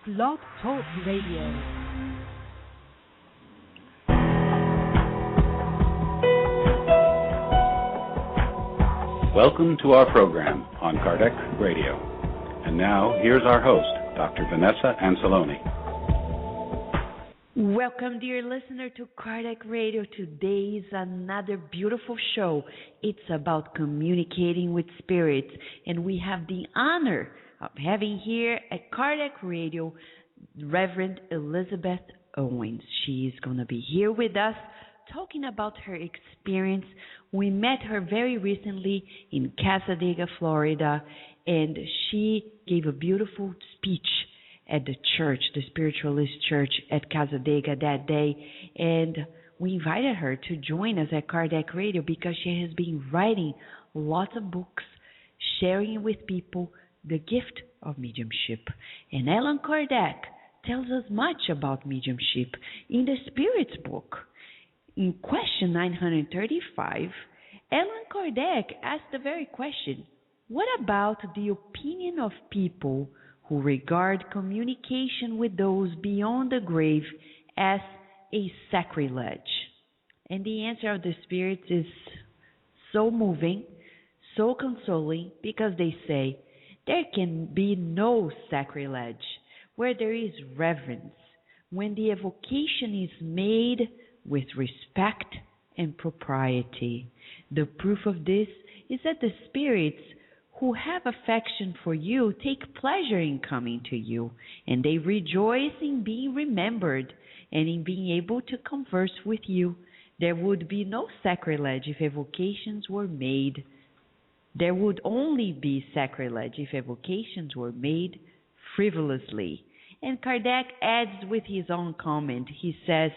Blog Talk Radio. Welcome to our program on Kardec Radio. And now, here's our host, Dr. Vanessa Anceloni. Welcome, dear listener, to Kardec Radio. Today is another beautiful show. It's about communicating with spirits, and we have the honor of having here at Kardec Radio Reverend Elizabeth Owens. She is going to be here with us talking about her experience. We met her very recently in Cassadaga, Florida, and she gave a beautiful speech at the church, the Spiritualist Church at Cassadaga that day, and we invited her to join us at Kardec Radio because she has been writing lots of books, sharing with people the gift of mediumship. And Allan Kardec tells us much about mediumship in the Spirit's book. In question 935, Allan Kardec asked the very question, what about the opinion of people who regard communication with those beyond the grave as a sacrilege? And the answer of the spirits is so moving, so consoling, because they say there can be no sacrilege where there is reverence, when the evocation is made with respect and propriety. The proof of this is that the spirits who have affection for you take pleasure in coming to you, and they rejoice in being remembered and in being able to converse with you. There would be no sacrilege if evocations were made. There would only be sacrilege if evocations were made frivolously. And Kardec adds with his own comment, he says,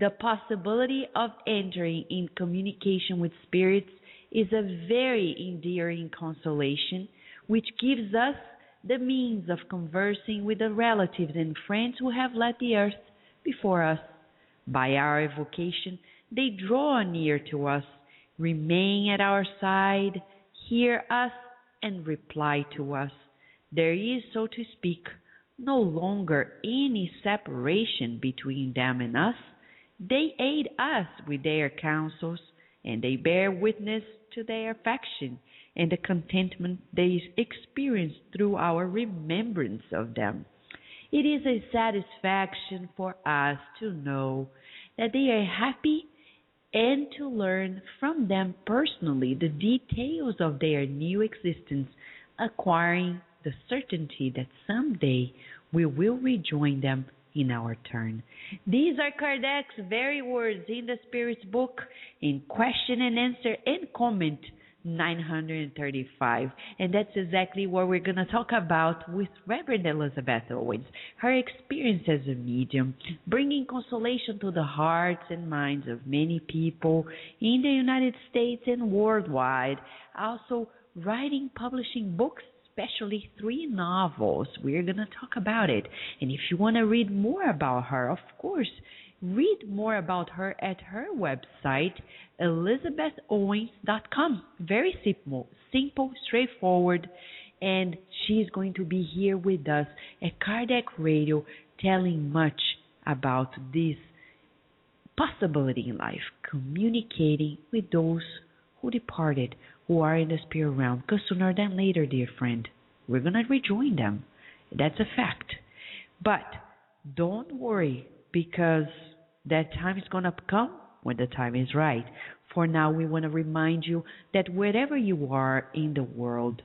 the possibility of entering in communication with spirits is a very endearing consolation, which gives us the means of conversing with the relatives and friends who have left the earth before us. By our evocation, they draw near to us, remain at our side, hear us, and reply to us. There is, so to speak, no longer any separation between them and us. They aid us with their counsels, and they bear witness to their affection and the contentment they experience through our remembrance of them. It is a satisfaction for us to know that they are happy and to learn from them personally the details of their new existence, acquiring the certainty that someday we will rejoin them in our turn. These are Kardec's very words in the Spirit's book in question and answer and comment 935. And that's exactly what we're going to talk about with Reverend Elizabeth Owens. Her experience as a medium, bringing consolation to the hearts and minds of many people in the United States and worldwide. Also writing, publishing books, especially 3 novels. We're going to talk about it. And if you want to read more about her, of course, read more about her at her website, elizabethowens.com. Very simple, straightforward. And she's going to be here with us at Kardec Radio telling much about this possibility in life, communicating with those who departed, who are in the spirit realm, because sooner than later, dear friend, we're going to rejoin them. That's a fact. But don't worry, because that time is going to come when the time is right. For now, we want to remind you that wherever you are in the world,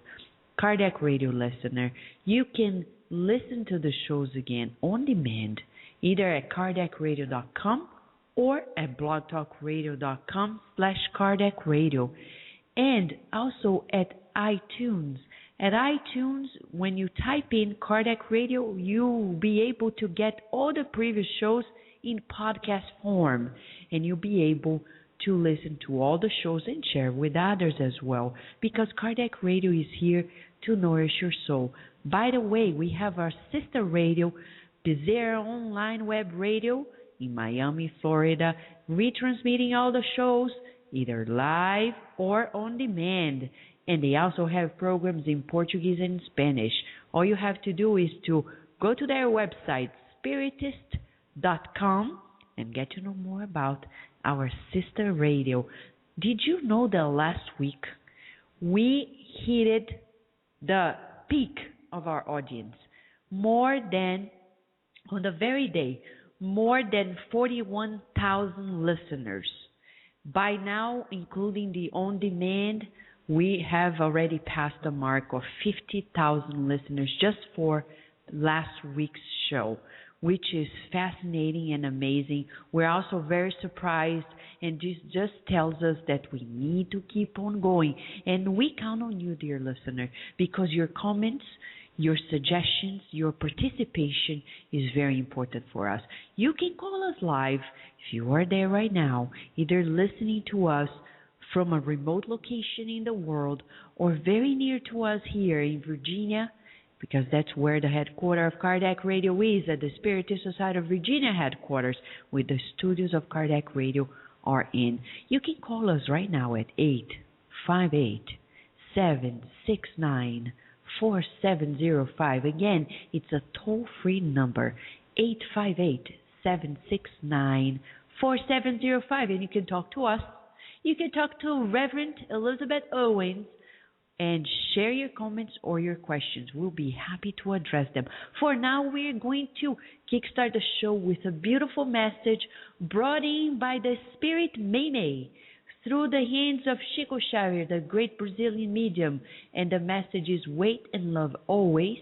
Kardec Radio listener, you can listen to the shows again on demand, either at kardecradio.com or at blogtalkradio.com/Kardec Radio. And also at iTunes. At iTunes, when you type in Kardec Radio, you'll be able to get all the previous shows in podcast form. And you'll be able to listen to all the shows and share with others as well. Because Kardec Radio is here to nourish your soul. By the way, we have our sister radio, Bezerra Online Web Radio in Miami, Florida, retransmitting all the shows either live or on demand. And they also have programs in Portuguese and Spanish. All you have to do is to go to their website, spiritist.com, and get to know more about our sister radio. Did you know that last week we hit the peak of our audience? More than, on the very day, more than 41,000 listeners. By now, including the on-demand, we have already passed the mark of 50,000 listeners just for last week's show, which is fascinating and amazing. We're also very surprised, and this just tells us that we need to keep on going. And we count on you, dear listener, because your comments, your suggestions, your participation is very important for us. You can call us live if you are there right now, either listening to us from a remote location in the world or very near to us here in Virginia, because that's where the headquarters of Kardec Radio is, at the Spiritist Society of Virginia headquarters, with the studios of Kardec Radio are in. You can call us right now at 858-769-4705. Again, it's a toll-free number, 858-769-4705, and you can talk to us. You can talk to Reverend Elizabeth Owens and share your comments or your questions. We'll be happy to address them. For now, we're going to kickstart the show with a beautiful message brought in by the Spirit Meme through the hands of Chico Xavier, the great Brazilian medium. And the message is wait and love always.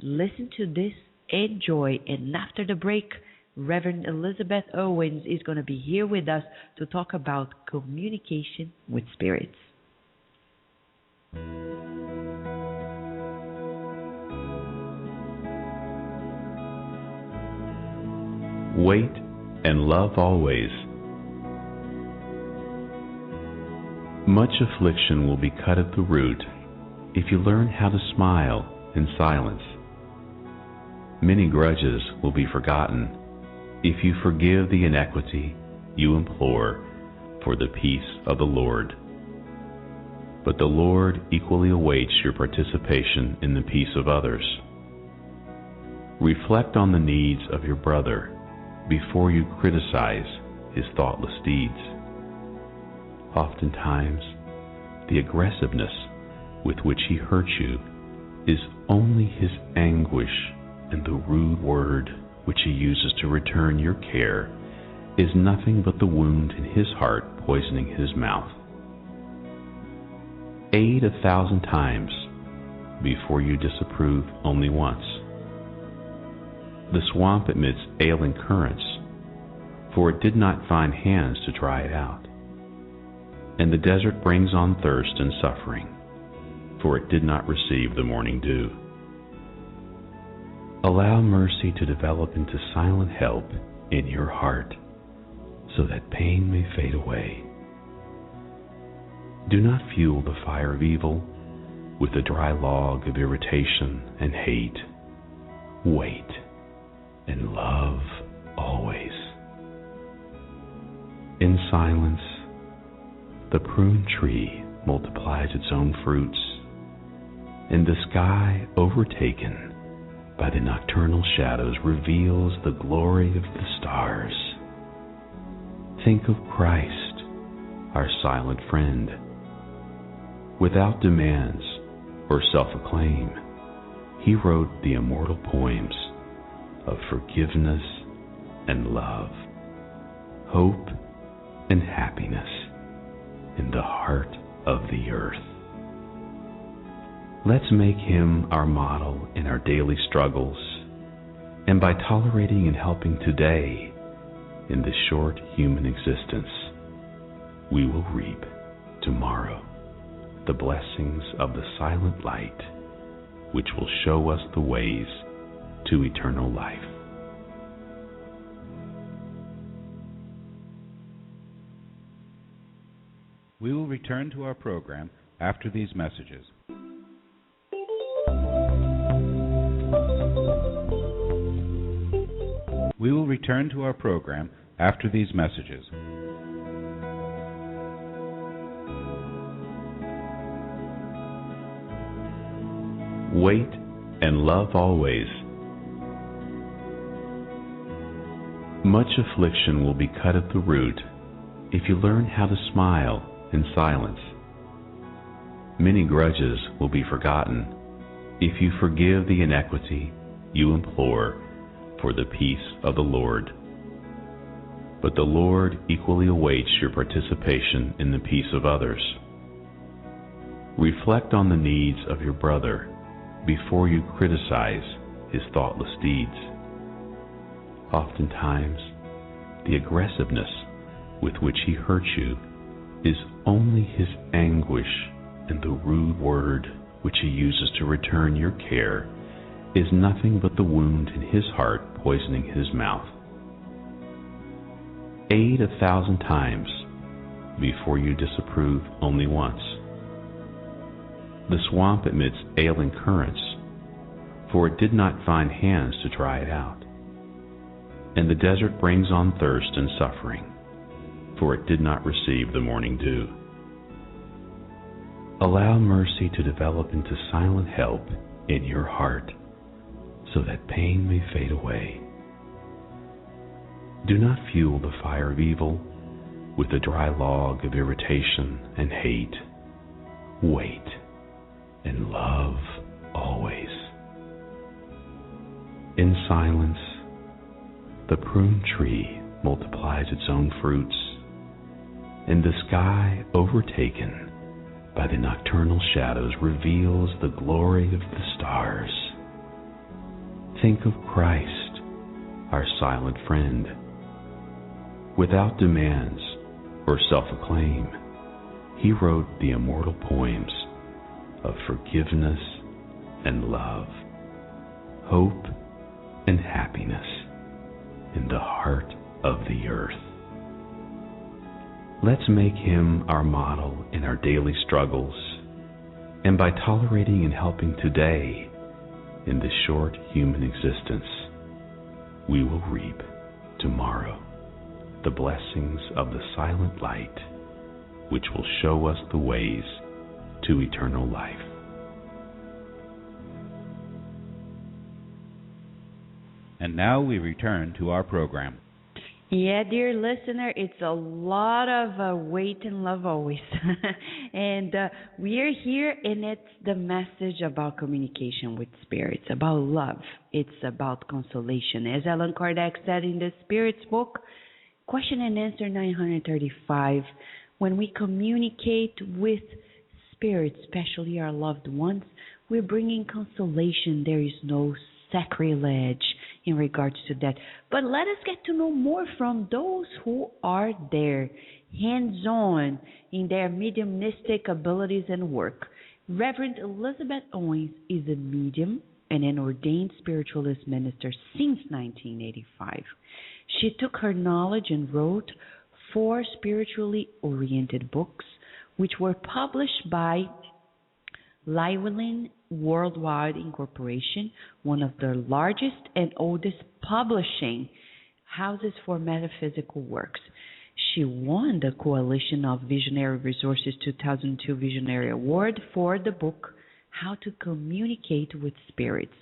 Listen to this, enjoy, and after the break, Reverend Elizabeth Owens is going to be here with us to talk about communication with spirits. Wait and love always. Much affliction will be cut at the root if you learn how to smile in silence. Many grudges will be forgotten if you forgive the inequity you implore for the peace of the Lord. But the Lord equally awaits your participation in the peace of others. Reflect on the needs of your brother before you criticize his thoughtless deeds. Oftentimes, the aggressiveness with which he hurts you is only his anguish, and the rude word which he uses to return your care is nothing but the wound in his heart poisoning his mouth. Aid 1,000 times before you disapprove only once. The swamp admits ailing currents, for it did not find hands to dry it out. And the desert brings on thirst and suffering, for it did not receive the morning dew. Allow mercy to develop into silent help in your heart, so that pain may fade away. Do not fuel the fire of evil with the dry log of irritation and hate. Wait and love always. In silence, the prune tree multiplies its own fruits, and the sky, overtaken by the nocturnal shadows, reveals the glory of the stars. Think of Christ, our silent friend. Without demands or self-acclaim, he wrote the immortal poems of forgiveness and love, hope and happiness in the heart of the earth. Let's make him our model in our daily struggles, and by tolerating and helping today in this short human existence, we will reap tomorrow the blessings of the silent light, which will show us the ways to eternal life. We will return to our program after these messages. We will return to our program after these messages. Wait and love always. Much affliction will be cut at the root if you learn how to smile in silence. Many grudges will be forgotten if you forgive the inequity you implore for the peace of the Lord. But the Lord equally awaits your participation in the peace of others. Reflect on the needs of your brother before you criticize his thoughtless deeds. Oftentimes, the aggressiveness with which he hurts you is only his anguish, and the rude word which he uses to return your care is nothing but the wound in his heart poisoning his mouth. Aid 1,000 times before you disapprove only once. The swamp admits ailing currents, for it did not find hands to dry it out. And the desert brings on thirst and suffering, for it did not receive the morning dew. Allow mercy to develop into silent help in your heart, so that pain may fade away. Do not fuel the fire of evil with the dry log of irritation and hate. Wait and love always. In silence, the prune tree multiplies its own fruits, and the sky, overtaken by the nocturnal shadows, reveals the glory of the stars. Think of Christ, our silent friend. Without demands or self-acclaim, he wrote the immortal poems of forgiveness and love, hope and happiness in the heart of the earth. Let's make him our model in our daily struggles, and by tolerating and helping today in this short human existence, we will reap tomorrow the blessings of the silent light, which will show us the ways to eternal life. And now we return to our program. Yeah, dear listener, it's a lot of wait and love always. And we are here, and it's the message about communication with spirits, about love. It's about consolation. As Allan Kardec said in the Spirits book, Question and Answer 935, when we communicate with spirits, especially our loved ones, we're bringing consolation. There is no sacrilege in regards to that. But let us get to know more from those who are there, hands-on in their mediumistic abilities and work. Reverend Elizabeth Owens is a medium and an ordained spiritualist minister since 1985. She took her knowledge and wrote 4 spiritually oriented books, which were published by Llewellyn Worldwide Incorporation, one of the largest and oldest publishing houses for metaphysical works. She won the Coalition of Visionary Resources 2002 Visionary Award for the book How to Communicate with Spirits.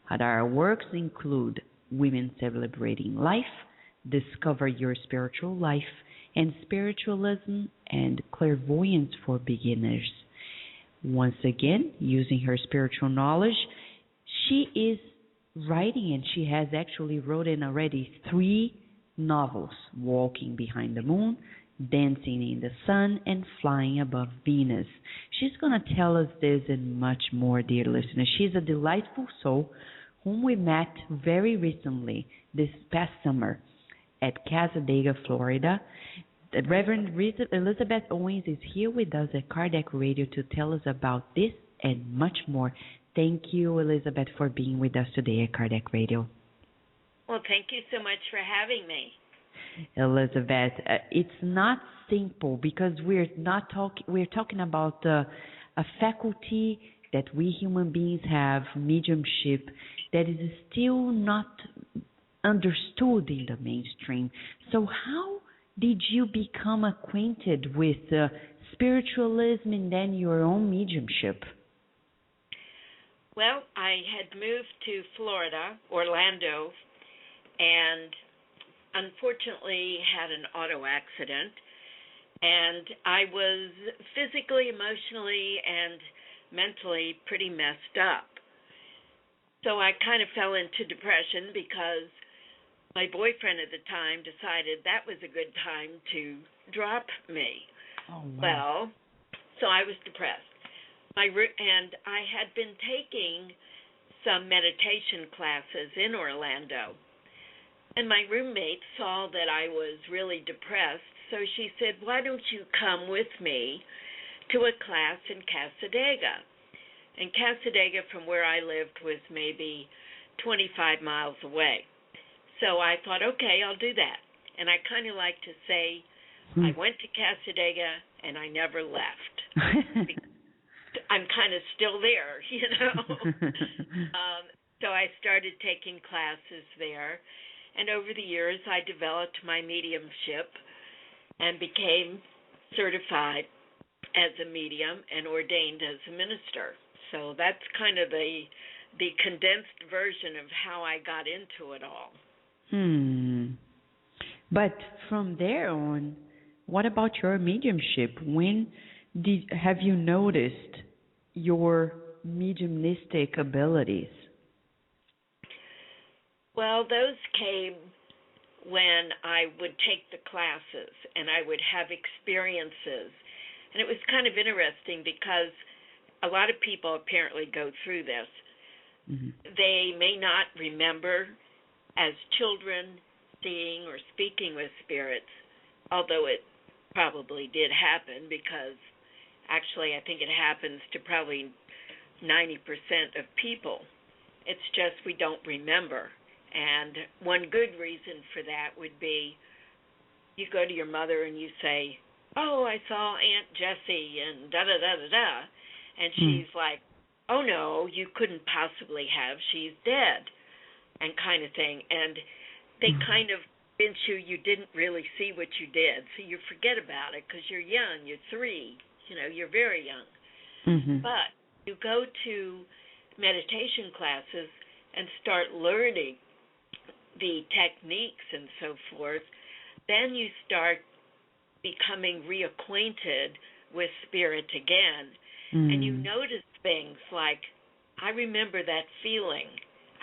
Other works include Women Celebrating Life, Discover Your Spiritual Life, and Spiritualism and Clairvoyance for Beginners. Once again, using her spiritual knowledge, she is writing, and she has actually written already 3 novels, Walking Behind the Moon, Dancing in the Sun, and Flying Above Venus. She's going to tell us this and much more, dear listeners. She's a delightful soul whom we met very recently, this past summer, at Casadega, Florida. The Reverend Elizabeth Owens is here with us at Kardec Radio to tell us about this and much more. Thank you, Elizabeth, for being with us today at Kardec Radio. Well, thank you so much for having me. Elizabeth, it's not simple because we're talking about a faculty that we human beings have, mediumship, that is still not understood in the mainstream. So how did you become acquainted with spiritualism and then your own mediumship? Well, I had moved to Florida, Orlando, and unfortunately had an auto accident, and I was physically, emotionally, and mentally pretty messed up. So I kind of fell into depression because my boyfriend at the time decided that was a good time to drop me. Oh, wow. Well, so I was depressed. And I had been taking some meditation classes in Orlando. And my roommate saw that I was really depressed, so she said, "Why don't you come with me to a class in Cassadaga?" And Cassadaga from where I lived was maybe 25 miles away. So I thought, okay, I'll do that. And I kind of like to say I went to Cassadaga and I never left. I'm kind of still there, you know. So I started taking classes there. And over the years, I developed my mediumship and became certified as a medium and ordained as a minister. So that's kind of the condensed version of how I got into it all. But from there on, what about your mediumship? When have you noticed your mediumistic abilities? Well, those came when I would take the classes and I would have experiences. And it was kind of interesting because a lot of people apparently go through this. Mm-hmm. They may not remember as children seeing or speaking with spirits, although it probably did happen because actually I think it happens to probably 90% of people. It's just we don't remember. And one good reason for that would be you go to your mother and you say, "Oh, I saw Aunt Jessie and da-da-da-da-da." And she's like, "Oh, no, you couldn't possibly have. She's dead," and kind of thing. And they kind of convince you didn't really see what you did, so you forget about it because you're young. You're 3. You're very young. Mm-hmm. But you go to meditation classes and start learning the techniques and so forth, then you start becoming reacquainted with spirit again. And you notice things like, I remember that feeling.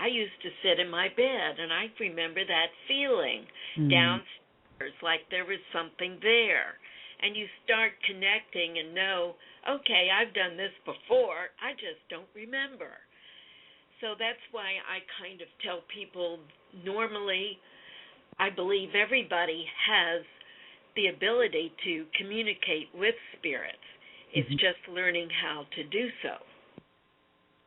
I used to sit in my bed, and I remember that feeling downstairs, like there was something there. And you start connecting and know, okay, I've done this before, I just don't remember. So that's why I kind of tell people normally I believe everybody has the ability to communicate with spirits. It's just learning how to do so.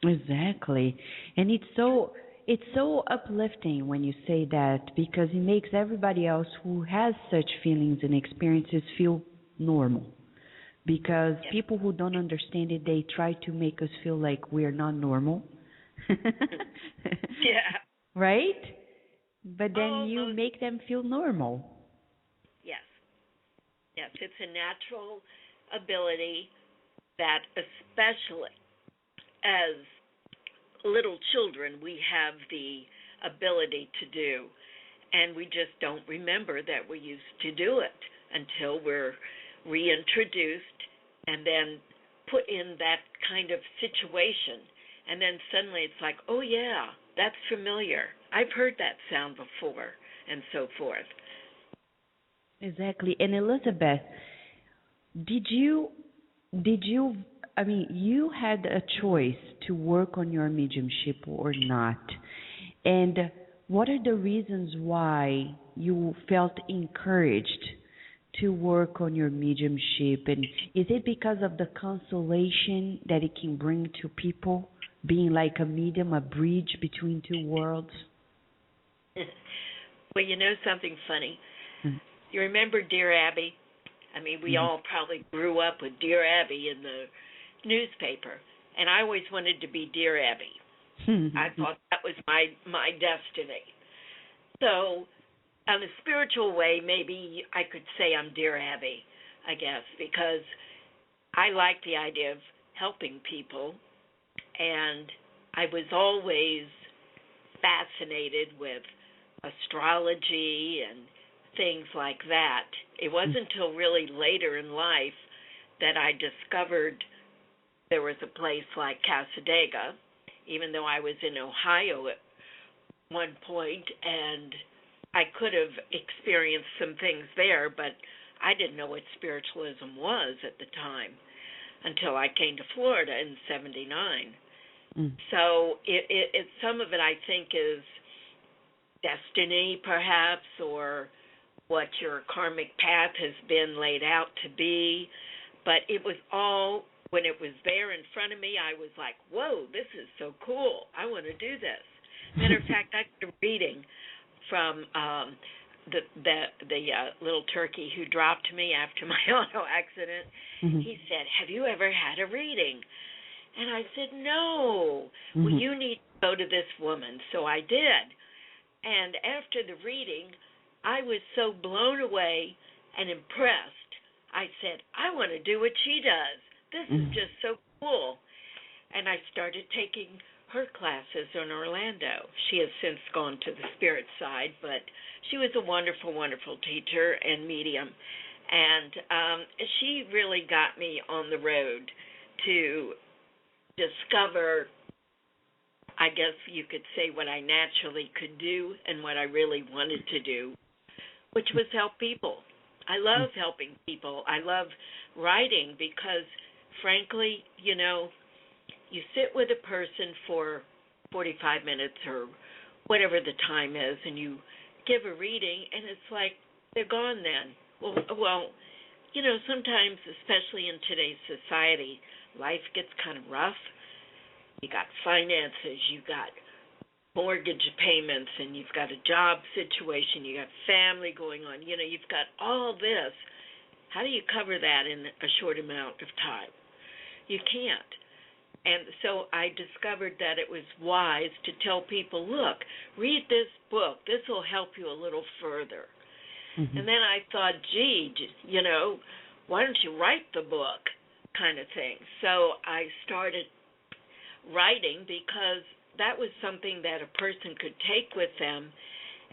Exactly. And it's so uplifting when you say that, because it makes everybody else who has such feelings and experiences feel normal. Because people who don't understand it, they try to make us feel like we're not normal. Yeah. Right? But then you make them feel normal. Yes. Yes, it's a natural ability that especially as little children we have the ability to do. And we just don't remember that we used to do it until we're reintroduced and then put in that kind of situation. And then suddenly it's like, oh, yeah, that's familiar. I've heard that sound before, and so forth. Exactly. And Elizabeth, you had a choice to work on your mediumship or not. And what are the reasons why you felt encouraged to work on your mediumship? And is it because of the consolation that it can bring to people, being like a medium, a bridge between two worlds? Well, you know something funny? You remember Dear Abby? I mean, we all probably grew up with Dear Abby in the newspaper, and I always wanted to be Dear Abby. I thought that was my destiny. So, in a spiritual way, maybe I could say I'm Dear Abby, I guess, because I like the idea of helping people, and I was always fascinated with astrology and things like that. It wasn't until really later in life that I discovered there was a place like Cassadaga, even though I was in Ohio at one point, and I could have experienced some things there, but I didn't know what spiritualism was at the time until I came to Florida in '79. So it some of it I think is destiny, perhaps, or what your karmic path has been laid out to be. But it was all, when it was there in front of me, I was like, whoa, this is so cool. I want to do this. Matter of fact, I got a reading from the little turkey who dropped me after my auto accident. He said, have you ever had a reading? And I said, no. Well, you need to go to this woman. So I did. And after the reading, I was so blown away and impressed. I said, I want to do what she does. This is just so cool. And I started taking her classes in Orlando. She has since gone to the spirit side, but she was a wonderful, wonderful teacher and medium. And she really got me on the road to discover, I guess you could say, what I naturally could do and what I really wanted to do, which was help people. I love helping people. I love writing because, frankly, you know, you sit with a person for 45 minutes or whatever the time is, and you give a reading, and it's like they're gone then. Well, you know, sometimes, especially in today's society, life gets kind of rough. You got finances, you got mortgage payments, and you've got a job situation, you got family going on, you know, you've got all this. How do you cover that in a short amount of time? You can't. And so I discovered that it was wise to tell people, look, read this book. This will help you a little further. And then I thought, gee, you know, why don't you write the book kind of thing. So I started writing because that was something that a person could take with them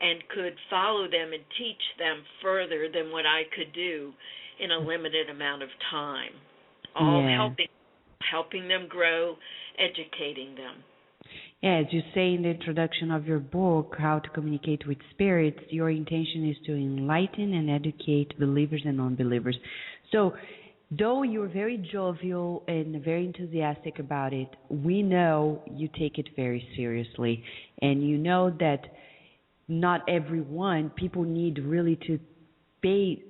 and could follow them and teach them further than what I could do in a limited amount of time. All helping them grow, educating them. Yeah, as you say in the introduction of your book, How to Communicate with Spirits, your intention is to enlighten and educate believers and non-believers. So, though you're very jovial and very enthusiastic about it, we know you take it very seriously. And you know that not everyone, people need really to pay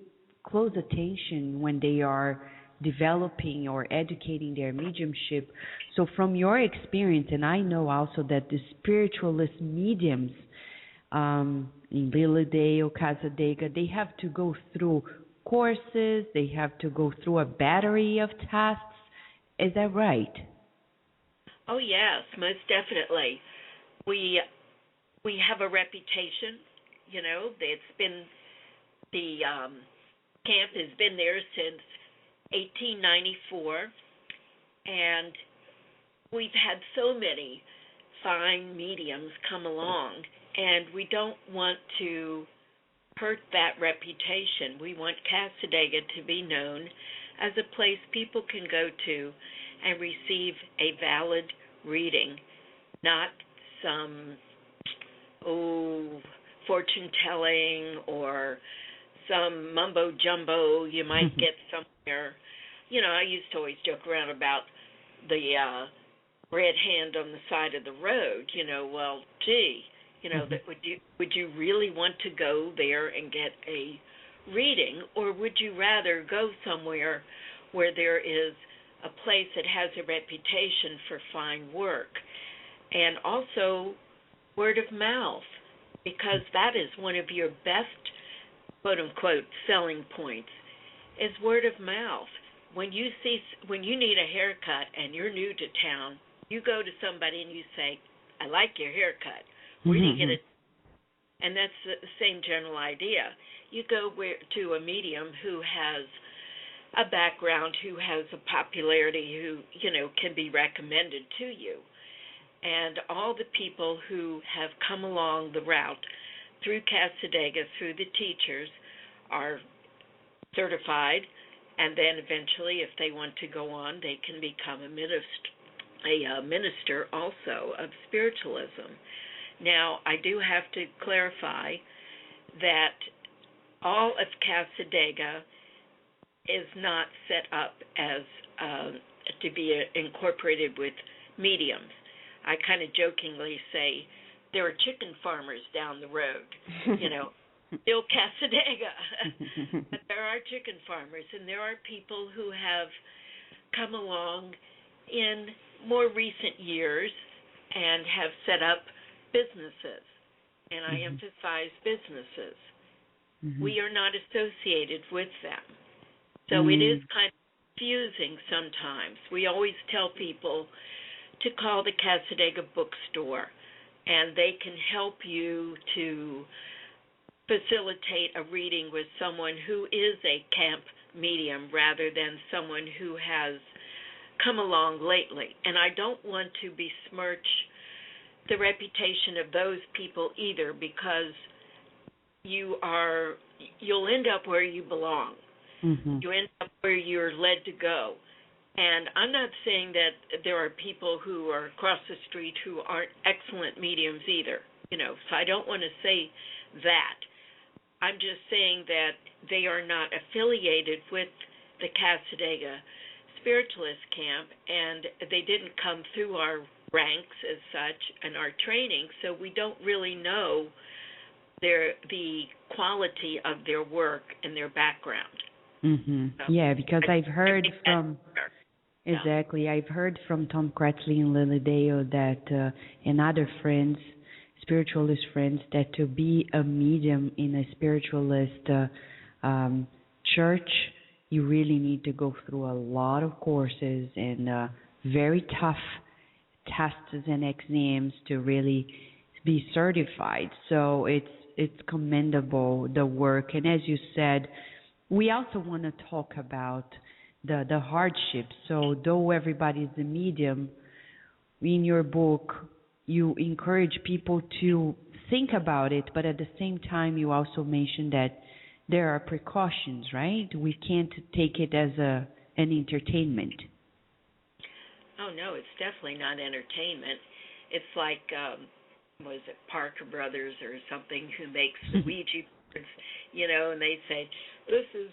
close attention when they are developing or educating their mediumship. So from your experience, and I know also that the spiritualist mediums in Lilydale, Cassadaga, they have to go through courses, they have to go through a battery of tests. Is that right? Oh, yes, most definitely. We have a reputation, you know. It's been, the camp has been there since 1894, and we've had so many fine mediums come along, and we don't want to hurt that reputation. We want Cassadaga to be known as a place people can go to and receive a valid reading, not some fortune telling or some mumbo jumbo you might get somewhere. You know, I used to always joke around about the red hand on the side of the road. You know, well, gee, you know, that would you really want to go there and get a reading, or would you rather go somewhere where there is a place that has a reputation for fine work? And also word of mouth, because that is one of your best, quote-unquote, selling points, is word of mouth. When you need a haircut and you're new to town, you go to somebody and you say, I like your haircut. Where do you get it? And that's the same general idea. You go to a medium who has a background, who has a popularity, who, you know, can be recommended to you. And all the people who have come along the route through Cassadaga, through the teachers, are certified, and then eventually, if they want to go on, they can become a minister also of spiritualism. Now, I do have to clarify that all of Cassadaga is not set up as to be incorporated with mediums. I kind of jokingly say there are chicken farmers down the road, still Cassadaga, but there are chicken farmers, and there are people who have come along in more recent years and have set up businesses, and I emphasize businesses. We are not associated with them. So it is kind of confusing sometimes. We always tell people to call the Cassadaga bookstore, and they can help you to facilitate a reading with someone who is a camp medium rather than someone who has come along lately. And I don't want to besmirch the reputation of those people either, because you'll end up where you belong. You end up where you're led to go. And I'm not saying that there are people who are across the street who aren't excellent mediums either, so I don't want to say that. I'm just saying that they are not affiliated with the Cassadaga Spiritualist Camp, and they didn't come through our ranks as such and our training, so we don't really know the quality of their work and their background. Yeah, because I've heard from I've heard from Tom Cratsley and Lily Dale that and other friends, spiritualist friends, that to be a medium in a spiritualist church, you really need to go through a lot of courses and very tough tests and exams to really be certified. So it's commendable, the work. And as you said, we also want to talk about the hardships. So though everybody's a medium, in your book, you encourage people to think about it, but at the same time, you also mention that there are precautions, right? We can't take it as an entertainment. Oh, no, it's definitely not entertainment. It's like, was it Parker Brothers or something who makes the Ouija boards, and they say, this is,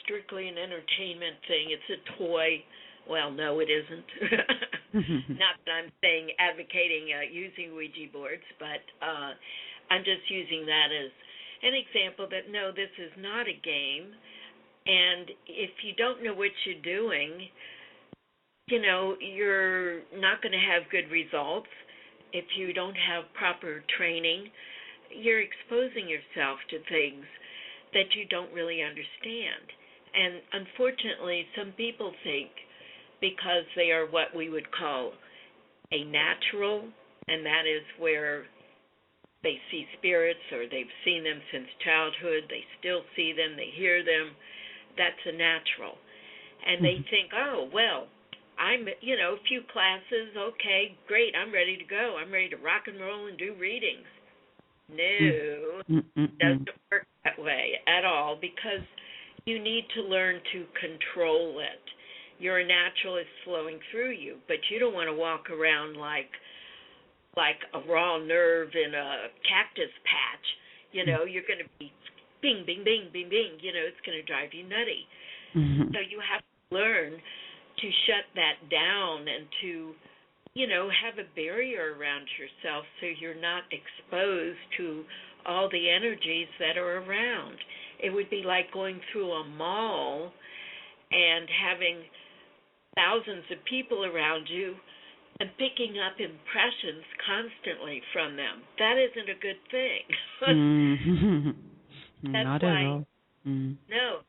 strictly an entertainment thing. It's a toy. Well, no, it isn't. Not that I'm advocating using Ouija boards, but I'm just using that as an example that, no, this is not a game. And if you don't know what you're doing, you're not going to have good results. If you don't have proper training, you're exposing yourself to things that you don't really understand. And unfortunately, some people think because they are what we would call a natural, and that is where they see spirits or they've seen them since childhood, they still see them, they hear them, that's a natural. And they think, oh, well, I'm, a few classes, okay, great, I'm ready to go. I'm ready to rock and roll and do readings. No, doesn't work that way at all, because you need to learn to control it. Your natural is flowing through you, but you don't want to walk around like a raw nerve in a cactus patch. You're going to be bing, bing, bing, bing, bing. It's going to drive you nutty. So you have to learn to shut that down and to have a barrier around yourself so you're not exposed to all the energies that are around. It would be like going through a mall and having thousands of people around you and picking up impressions constantly from them. That isn't a good thing. Not at all. No.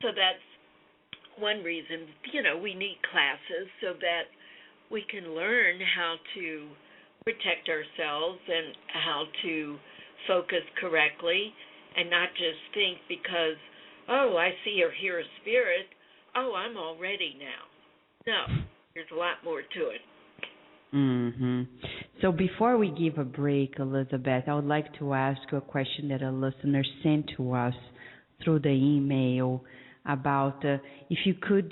So that's one reason, we need classes so that we can learn how to protect ourselves and how to focus correctly and not just think because, oh, I see or hear a spirit, oh, I'm all ready now. No, there's a lot more to it. So before we give a break, Elizabeth, I would like to ask you a question that a listener sent to us through the email about if you could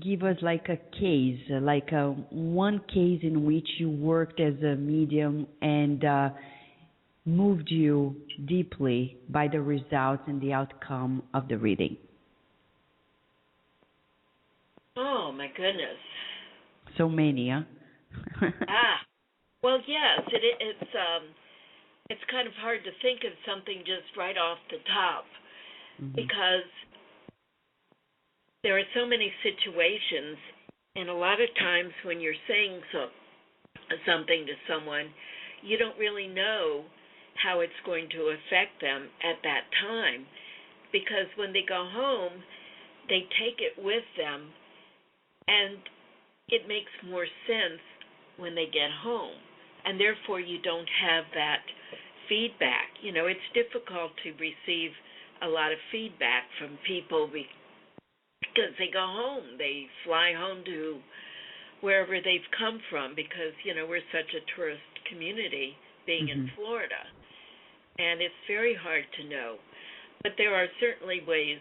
give us like a case, one case in which you worked as a medium and moved you deeply by the results and the outcome of the reading. Oh, my goodness. So many, huh? Well, yes, it's kind of hard to think of something just right off the top because there are so many situations, and a lot of times when you're saying something to someone, you don't really know how it's going to affect them at that time, because when they go home, they take it with them, and it makes more sense when they get home, and therefore you don't have that feedback. You know, it's difficult to receive a lot of feedback from people because they go home, they fly home to wherever they've come from, because, you know, we're such a tourist community being in Florida, and it's very hard to know. But there are certainly ways,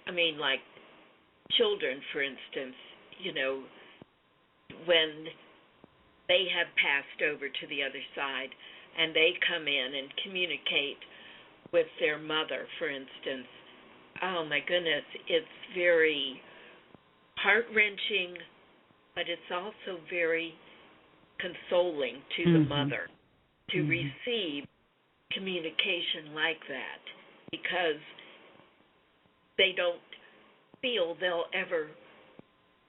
I mean, like children, for instance, you know, when they have passed over to the other side and they come in and communicate with their mother, for instance, oh my goodness, it's very heart-wrenching, but it's also very consoling to the mother to receive communication like that, because they don't feel they'll ever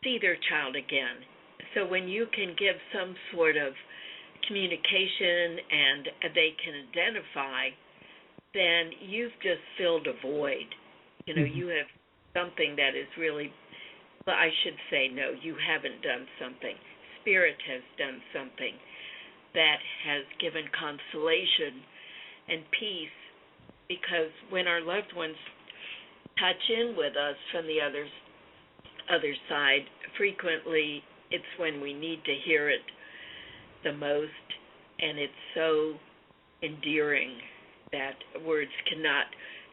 see their child again. So when you can give some sort of communication and they can identify, then you've just filled a void. You know, you have something that is really, well, I should say, no, you haven't done something. Spirit has done something that has given consolation and peace, because when our loved ones touch in with us from the other side, frequently it's when we need to hear it the most, and it's so endearing that words cannot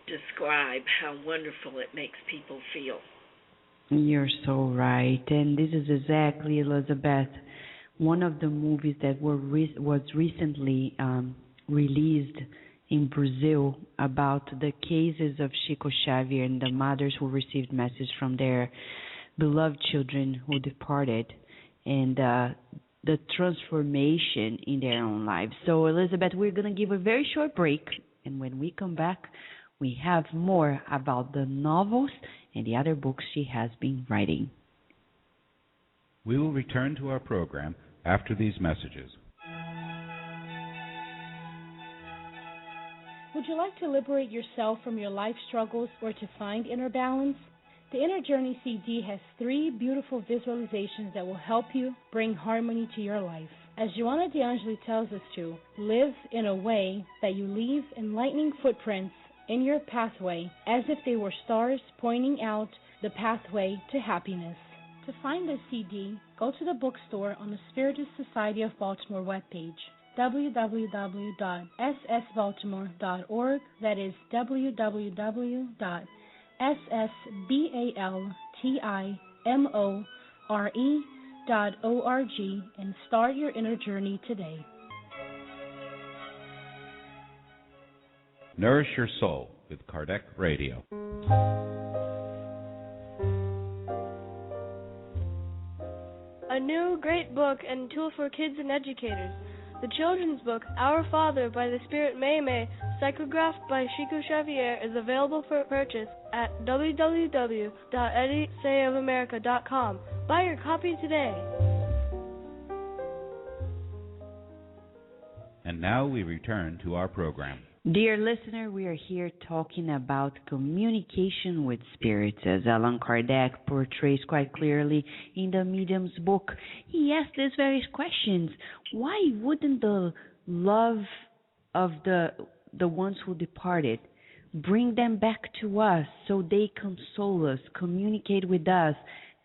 describe how wonderful it makes people feel. You're so right, and this is exactly, Elizabeth, one of the movies that was recently released in Brazil about the cases of Chico Xavier and the mothers who received messages from their beloved children who departed, and the transformation in their own lives. So, Elizabeth, we're going to give a very short break, and when we come back, we have more about the novels and the other books she has been writing. We will return to our program after these messages. Would you like to liberate yourself from your life struggles or to find inner balance? The Inner Journey CD has 3 beautiful visualizations that will help you bring harmony to your life. As Joanna DeAngeli tells us to, live in a way that you leave enlightening footprints in your pathway as if they were stars pointing out the pathway to happiness. To find the CD, go to the bookstore on the Spiritist Society of Baltimore webpage, www.ssbaltimore.org. That is www.ssbaltimore.org, and start your inner journey today. Nourish Your Soul with Kardec Radio. A new great book and tool for kids and educators. The children's book, Our Father by the Spirit May, psychographed by Chico Xavier, is available for purchase at www.edisayofamerica.com. Buy your copy today. And now we return to our program. Dear listener, we are here talking about communication with spirits, as Allan Kardec portrays quite clearly in the Medium's book. He asked these various questions. Why wouldn't the love of the ones who departed bring them back to us so they console us, communicate with us,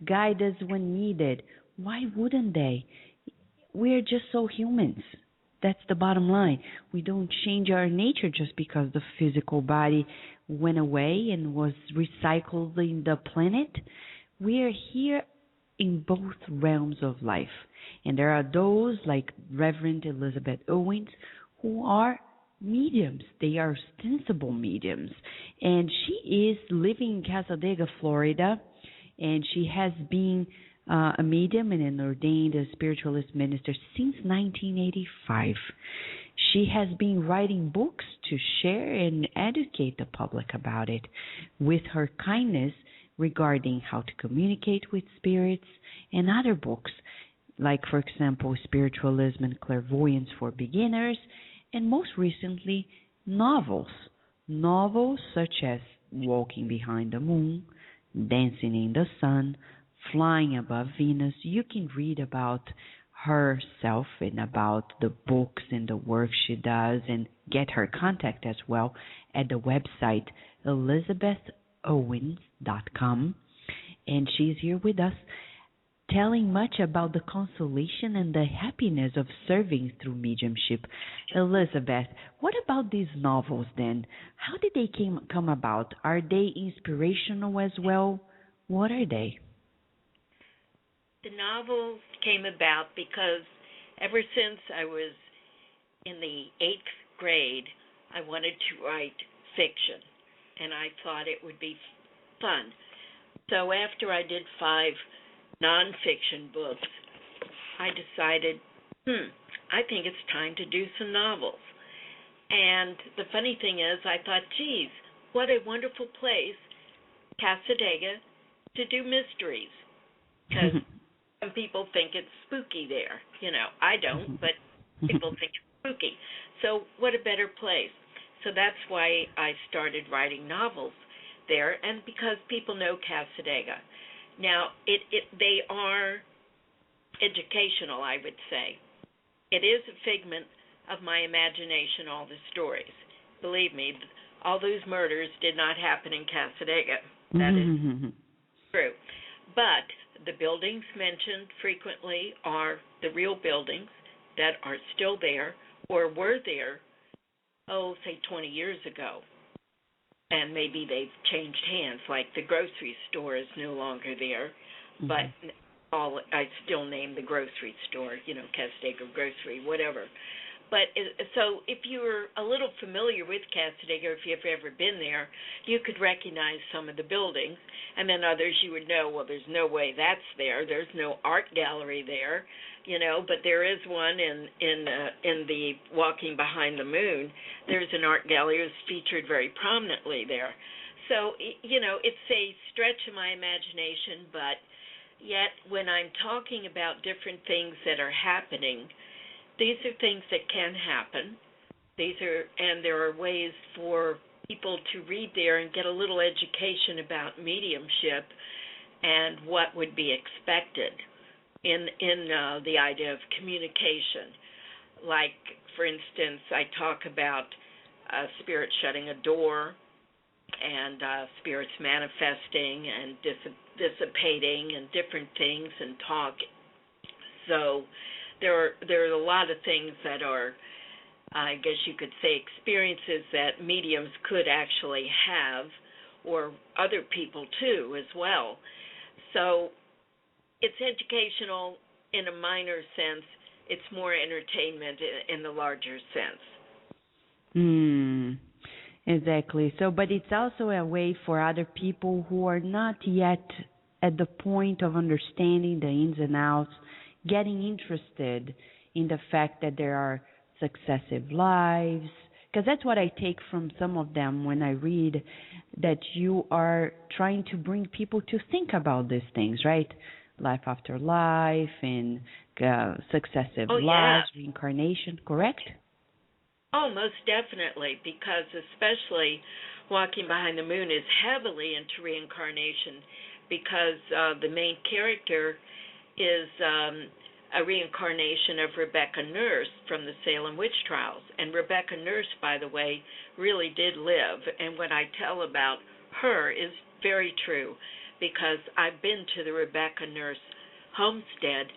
guide us when needed? Why wouldn't they? We're just so humans. That's the bottom line. We don't change our nature just because the physical body went away and was recycled in the planet. We are here in both realms of life. And there are those like Reverend Elizabeth Owens who are mediums. They are ostensible mediums. And she is living in Casadega, Florida, and she has been a medium and an ordained spiritualist minister since 1985. She has been writing books to share and educate the public about it with her kindness regarding how to communicate with spirits, and other books like, for example, Spiritualism and Clairvoyance for Beginners, and most recently, novels. Novels such as Walking Behind the Moon, Dancing in the Sun, Flying Above Venus. You can read about herself and about the books and the work she does, and get her contact as well at the website elizabethowens.com. And she's here with us telling much about the consolation and the happiness of serving through mediumship. Elizabeth, what about these novels then? How did they come about? Are they inspirational as well? What are they? The novels came about because ever since I was in the 8th grade, I wanted to write fiction, and I thought it would be fun. So after I did 5 nonfiction books, I decided, I think it's time to do some novels. And the funny thing is, I thought, geez, what a wonderful place, Casadega, to do mysteries. Because some people think it's spooky there. You know, I don't, but people think it's spooky. So what a better place. So that's why I started writing novels there, and because people know Casadega. Now, they are educational, I would say. It is a figment of my imagination, all the stories. Believe me, all those murders did not happen in Casadega. That is true. But the buildings mentioned frequently are the real buildings that are still there or were there, say 20 years ago. And maybe they've changed hands, like the grocery store is no longer there, but I still name the grocery store, Casadega Grocery, whatever. But so if you're a little familiar with Casadega, or if you've ever been there, you could recognize some of the buildings, and then others you would know, well, there's no way that's there. There's no art gallery there, but there is one in the Walking Behind the Moon. There's an art gallery that's featured very prominently there. So, it's a stretch of my imagination, but yet when I'm talking about different things that are happening, these are things that can happen. And there are ways for people to read there and get a little education about mediumship and what would be expected in the idea of communication. Like, for instance, I talk about spirits shutting a door and spirits manifesting and dissipating and different things and talk. So there are a lot of things that are, I guess you could say, experiences that mediums could actually have, or other people too as well. So it's educational in a minor sense. It's more entertainment in the larger sense. Exactly. So, but it's also a way for other people who are not yet at the point of understanding the ins and outs, getting interested in the fact that there are successive lives, because that's what I take from some of them when I read that you are trying to bring people to think about these things, right? Life after life and successive lives, reincarnation, correct? Oh, most definitely, because especially Walking Behind the Moon is heavily into reincarnation, because the main character is a reincarnation of Rebecca Nurse from the Salem witch trials. And Rebecca Nurse, by the way, really did live. And what I tell about her is very true, because I've been to the Rebecca Nurse homestead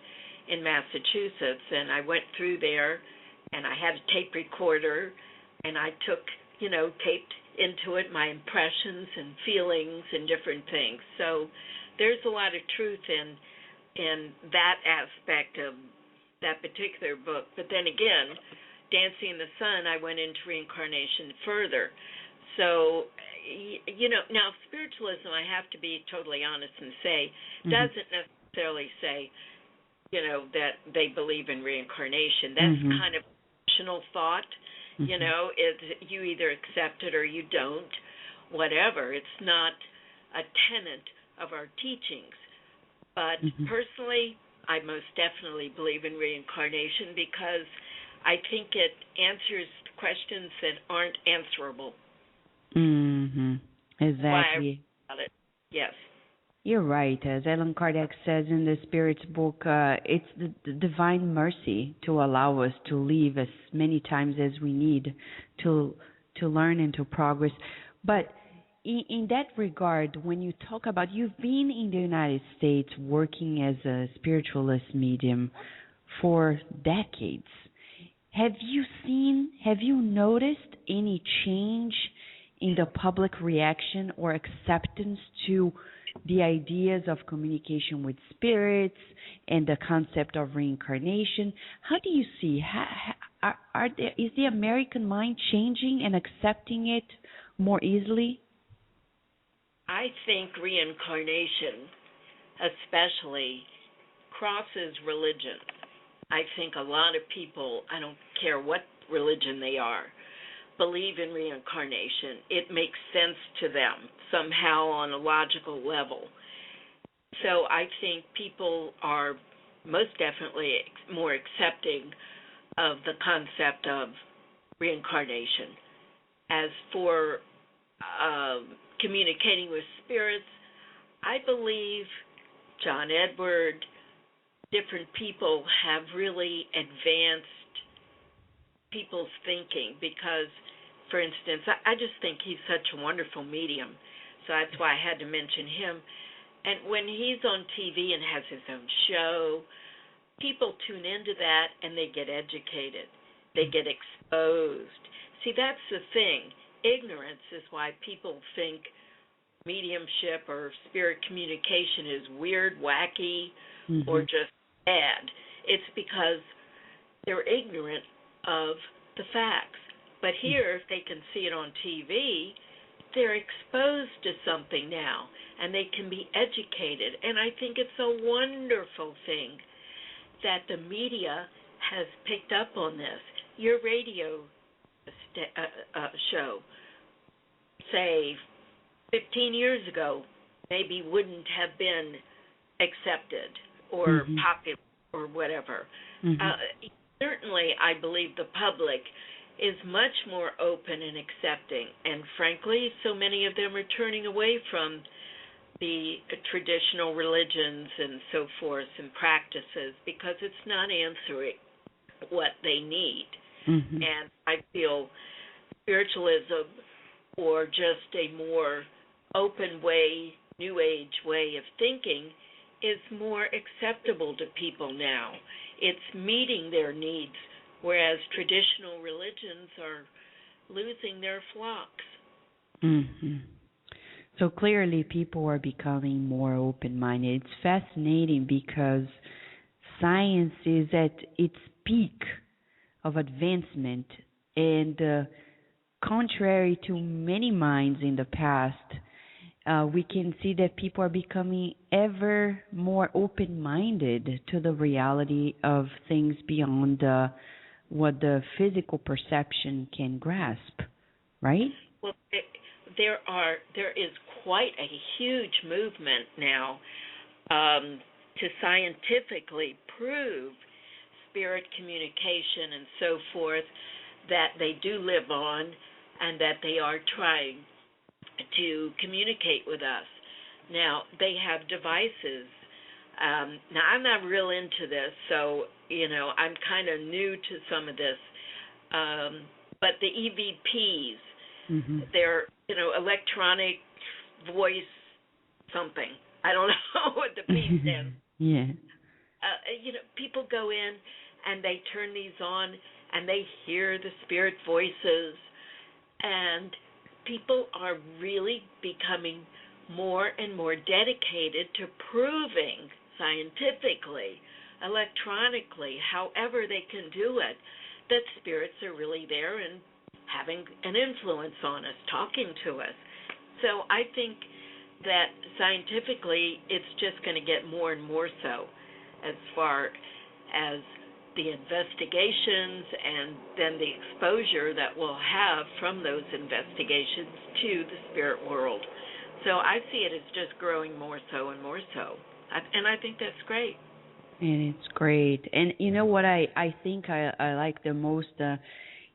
in Massachusetts, and I went through there and I had a tape recorder, and I took, taped into it my impressions and feelings and different things. So there's a lot of truth in that aspect of that particular book. But then again, Dancing in the Sun, I went into reincarnation further. So, now spiritualism, I have to be totally honest and say, doesn't necessarily say, that they believe in reincarnation. That's kind of optional thought. You either accept it or you don't, whatever. It's not a tenet of our teachings. But personally, I most definitely believe in reincarnation because I think it answers questions that aren't answerable. Exactly. Yes. You're right. As Allan Kardec says in the Spirit's book, it's the divine mercy to allow us to live as many times as we need to learn and to progress. But in that regard, when you talk about, you've been in the United States working as a spiritualist medium for decades. Have you noticed any change in the public reaction or acceptance to the ideas of communication with spirits and the concept of reincarnation? How do you see? Is the American mind changing and accepting it more easily? I think reincarnation, especially, crosses religion. I think a lot of people, I don't care what religion they are, believe in reincarnation. It makes sense to them somehow on a logical level. So I think people are most definitely more accepting of the concept of reincarnation. As for communicating with spirits, I believe John Edward, different people have really advanced people's thinking because, for instance, I just think he's such a wonderful medium, so that's why I had to mention him. And when he's on TV and has his own show, people tune into that and they get educated. They get exposed. See, that's the thing. Ignorance is why people think mediumship or spirit communication is weird, wacky, or just bad. It's because they're ignorant of the facts. But here, if they can see it on TV, they're exposed to something now, and they can be educated. And I think it's a wonderful thing that the media has picked up on this. Your radio show, say, 15 years ago, maybe wouldn't have been accepted or popular or whatever. Certainly, I believe the public is much more open and accepting, and frankly, so many of them are turning away from the traditional religions and so forth and practices because it's not answering what they need. And I feel spiritualism, or just a more open way, new age way of thinking, is more acceptable to people now. It's meeting their needs, whereas traditional religions are losing their flocks. So clearly people are becoming more open-minded. It's fascinating because science is at its peak of advancement, and contrary to many minds in the past, we can see that people are becoming ever more open-minded to the reality of things beyond what the physical perception can grasp, right? Well, there is quite a huge movement now to scientifically prove spirit communication and so forth, that they do live on and that they are trying to communicate with us. Now, they have devices. Now, I'm not real into this, so, I'm kind of new to some of this. But the EVPs, they're, electronic voice something. I don't know what the P stands. Yeah. People go in and they turn these on, and they hear the spirit voices, and people are really becoming more and more dedicated to proving scientifically, electronically, however they can do it, that spirits are really there and having an influence on us, talking to us. So I think that scientifically it's just going to get more and more so as far as the investigations and then the exposure that we'll have from those investigations to the spirit world. So I see it as just growing more so and more so. And I think that's great. And it's great. And you know what I think I like the most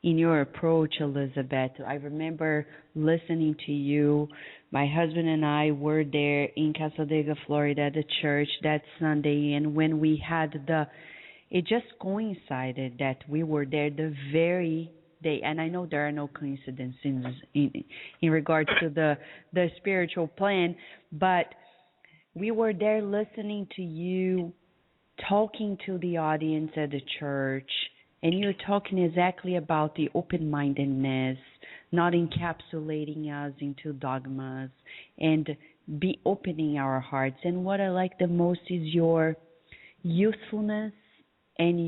in your approach, Elizabeth? I remember listening to you. My husband and I were there in Cassadaga, Florida, at the church that Sunday. And when we had it just coincided that we were there the very day. And I know there are no coincidences in regards to the spiritual plan, but we were there listening to you, talking to the audience at the church, and you're talking exactly about the open-mindedness, not encapsulating us into dogmas, and be opening our hearts. And what I like the most is your youthfulness and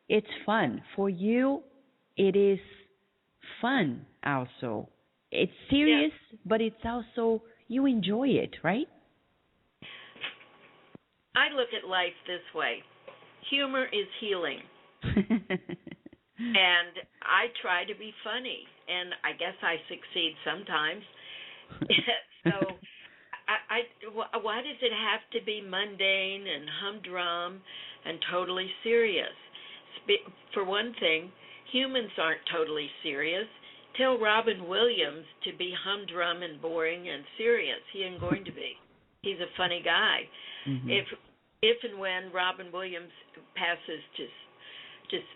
it's fun. For you, it is fun also. It's serious, but it's also, you enjoy it, right? I look at life this way. Humor is healing. And I try to be funny, and I guess I succeed sometimes. So why does it have to be mundane and humdrum and totally serious? For one thing, humans aren't totally serious. Tell Robin Williams to be humdrum and boring and serious. He ain't going to be. He's a funny guy. Mm-hmm. If and when Robin Williams passes to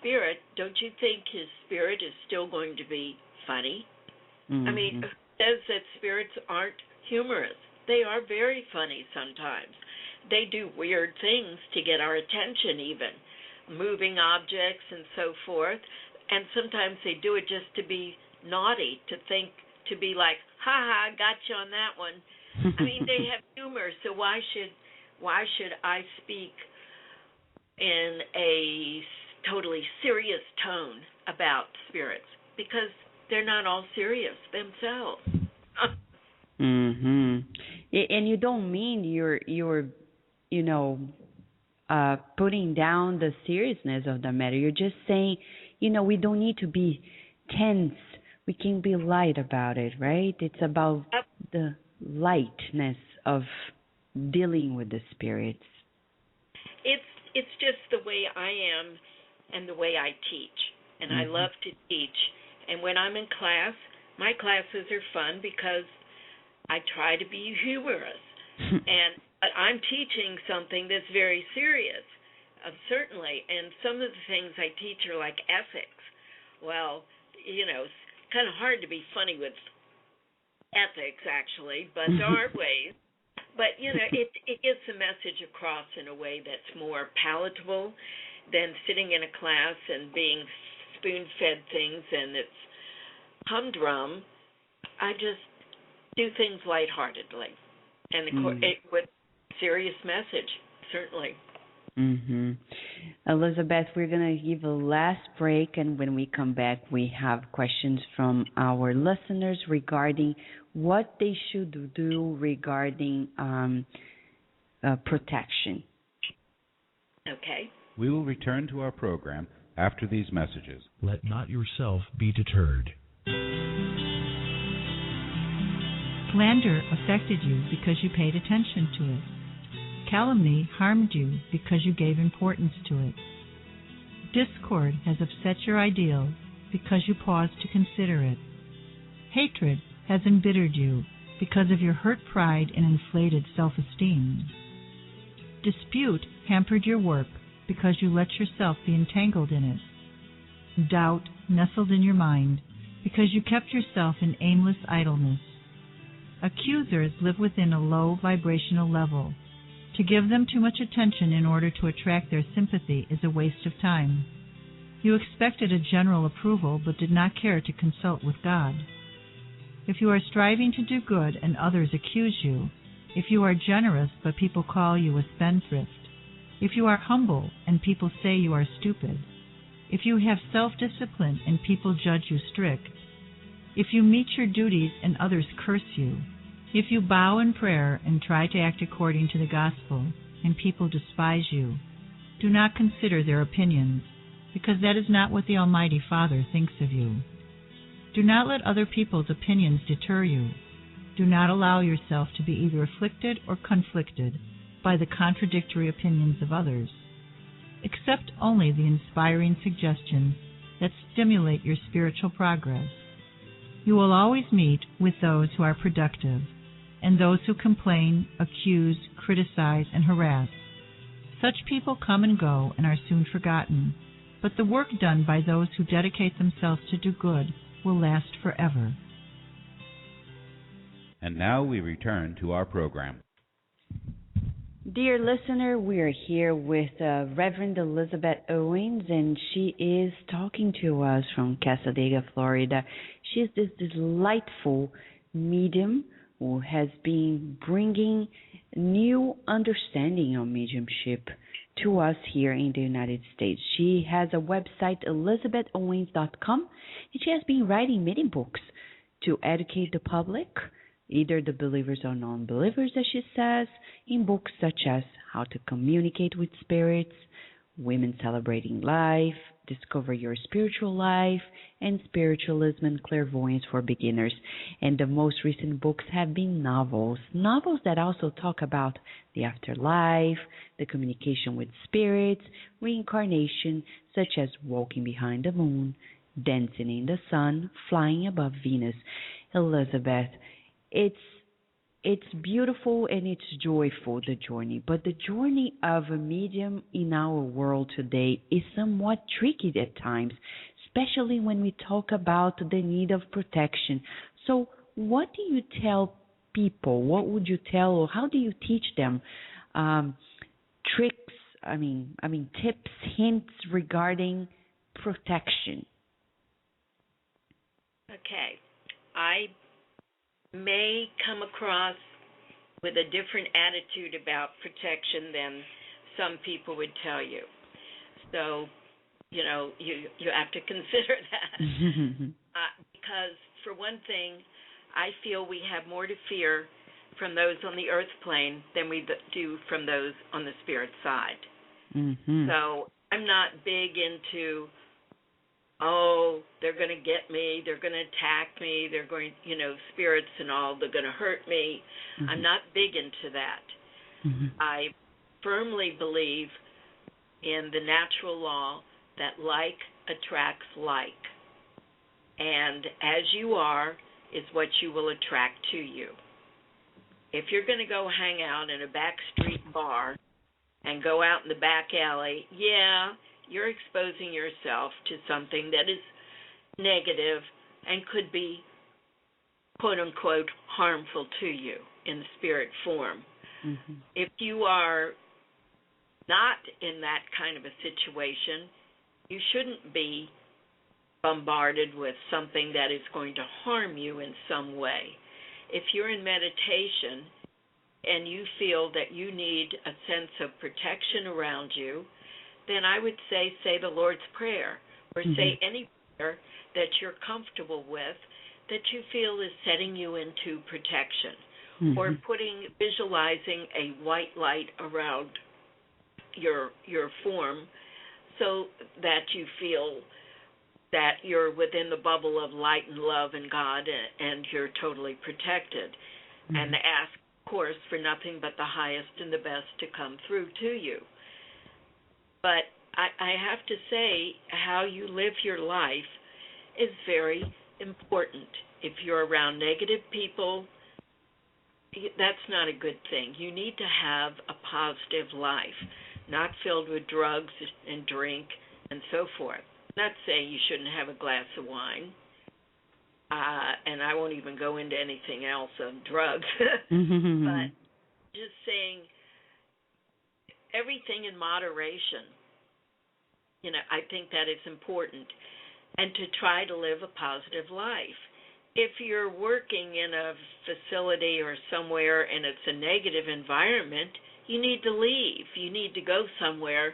spirit, don't you think his spirit is still going to be funny? Mm-hmm. I mean, who says that spirits aren't humorous? They are very funny sometimes. They do weird things to get our attention even, moving objects and so forth, and sometimes they do it just to be naughty, to be like, ha, got you on that one. I mean, they have humor, so why should I speak in a totally serious tone about spirits? Because they're not all serious themselves. Mhm. And you don't mean you're putting down the seriousness of the matter. You're just saying, we don't need to be tense. We can be light about it, right? It's about the lightness of dealing with the spirits. It's just the way I am and the way I teach. And I love to teach. And when I'm in class, my classes are fun because I try to be humorous. But I'm teaching something that's very serious, certainly. And some of the things I teach are like ethics. Well, it's kind of hard to be funny with ethics, actually, but there are ways. But, it gets the message across in a way that's more palatable than sitting in a class and being spoon-fed things and it's humdrum. I just do things lightheartedly and with serious message, certainly. Mm-hmm. Elizabeth, we're going to give a last break, and when we come back, we have questions from our listeners regarding what they should do regarding protection. Okay. We will return to our program after these messages. Let not yourself be deterred. Slander affected you because you paid attention to it. Calumny harmed you because you gave importance to it. Discord has upset your ideals because you paused to consider it. Hatred has embittered you because of your hurt pride and inflated self-esteem. Dispute hampered your work because you let yourself be entangled in it. Doubt nestled in your mind because you kept yourself in aimless idleness. Accusers live within a low vibrational level. To give them too much attention in order to attract their sympathy is a waste of time. You expected a general approval but did not care to consult with God. If you are striving to do good and others accuse you, if you are generous but people call you a spendthrift, if you are humble and people say you are stupid, if you have self-discipline and people judge you strict, if you meet your duties and others curse you, if you bow in prayer and try to act according to the gospel and people despise you, do not consider their opinions, because that is not what the Almighty Father thinks of you. Do not let other people's opinions deter you. Do not allow yourself to be either afflicted or conflicted by the contradictory opinions of others. Accept only the inspiring suggestions that stimulate your spiritual progress. You will always meet with those who are productive and those who complain, accuse, criticize, and harass. Such people come and go and are soon forgotten, but the work done by those who dedicate themselves to do good will last forever. And now we return to our program. Dear listener, we are here with Reverend Elizabeth Owens, and she is talking to us from Cassadaga, Florida. She is this delightful medium who has been bringing new understanding of mediumship to us here in the United States. She has a website, elizabethowens.com, and she has been writing many books to educate the public, either the believers or non-believers, as she says, in books such as How to Communicate with Spirits, Women Celebrating Life, Discover Your Spiritual Life, and Spiritualism and Clairvoyance for Beginners. And the most recent books have been novels that also talk about the afterlife, the communication with spirits, reincarnation, such as Walking Behind the Moon, Dancing in the Sun, Flying Above Venus. Elizabeth, it's beautiful and it's joyful, the journey. But the journey of a medium in our world today is somewhat tricky at times, especially when we talk about the need of protection. So what do you tell people? What would you tell, or how do you teach them tricks, tips, hints regarding protection? Okay. I may come across with a different attitude about protection than some people would tell you. So, you have to consider that. Because, for one thing, I feel we have more to fear from those on the earth plane than we do from those on the spirit side. Mm-hmm. So I'm not big into, they're going to get me, they're going to attack me, they're going, spirits and all, they're going to hurt me. Mm-hmm. I'm not big into that. Mm-hmm. I firmly believe in the natural law that like attracts like. And as you are is what you will attract to you. If you're going to go hang out in a back street bar and go out in the back alley, you're exposing yourself to something that is negative and could be, quote-unquote, harmful to you in the spirit form. Mm-hmm. If you are not in that kind of a situation, you shouldn't be bombarded with something that is going to harm you in some way. If you're in meditation and you feel that you need a sense of protection around you, then I would say the Lord's Prayer, or mm-hmm. say any prayer that you're comfortable with, that you feel is setting you into protection, mm-hmm. or visualizing a white light around your form so that you feel that you're within the bubble of light and love and God, and you're totally protected. Mm-hmm. And ask, of course, for nothing but the highest and the best to come through to you. But I have to say, how you live your life is very important. If you're around negative people, that's not a good thing. You need to have a positive life, not filled with drugs and drink and so forth. Not saying you shouldn't have a glass of wine, and I won't even go into anything else on drugs, but just saying everything in moderation. I think that is important, and to try to live a positive life. If you're working in a facility or somewhere and it's a negative environment, you need to leave. You need to go somewhere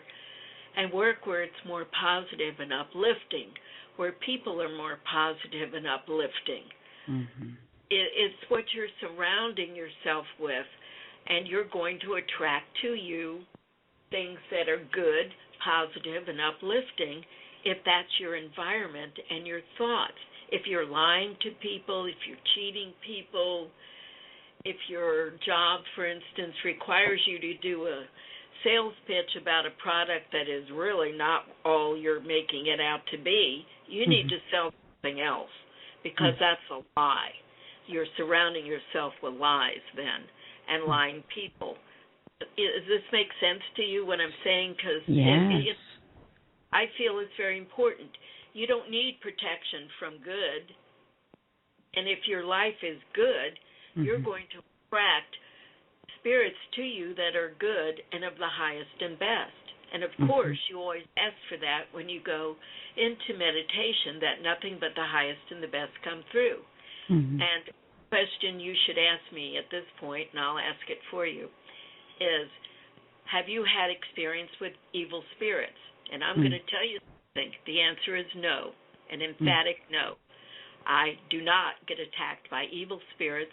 and work where it's more positive and uplifting, where people are more positive and uplifting. Mm-hmm. It's what you're surrounding yourself with, and you're going to attract to you things that are good, positive, and uplifting if that's your environment and your thoughts. If you're lying to people, if you're cheating people, if your job, for instance, requires you to do a sales pitch about a product that is really not all you're making it out to be, you need to sell something else, because that's a lie. You're surrounding yourself with lies then, and lying people. Does this make sense to you, what I'm saying? Because yes. I feel it's very important. You don't need protection from good, and if your life is good, you're going to attract spirits to you that are good and of the highest and best. And of course, you always ask for that when you go into meditation, that nothing but the highest and the best come through. And the question you should ask me at this point, and I'll ask it for you, is, have you had experience with evil spirits? And I'm going to tell you something. The answer is no, an emphatic no. I do not get attacked by evil spirits.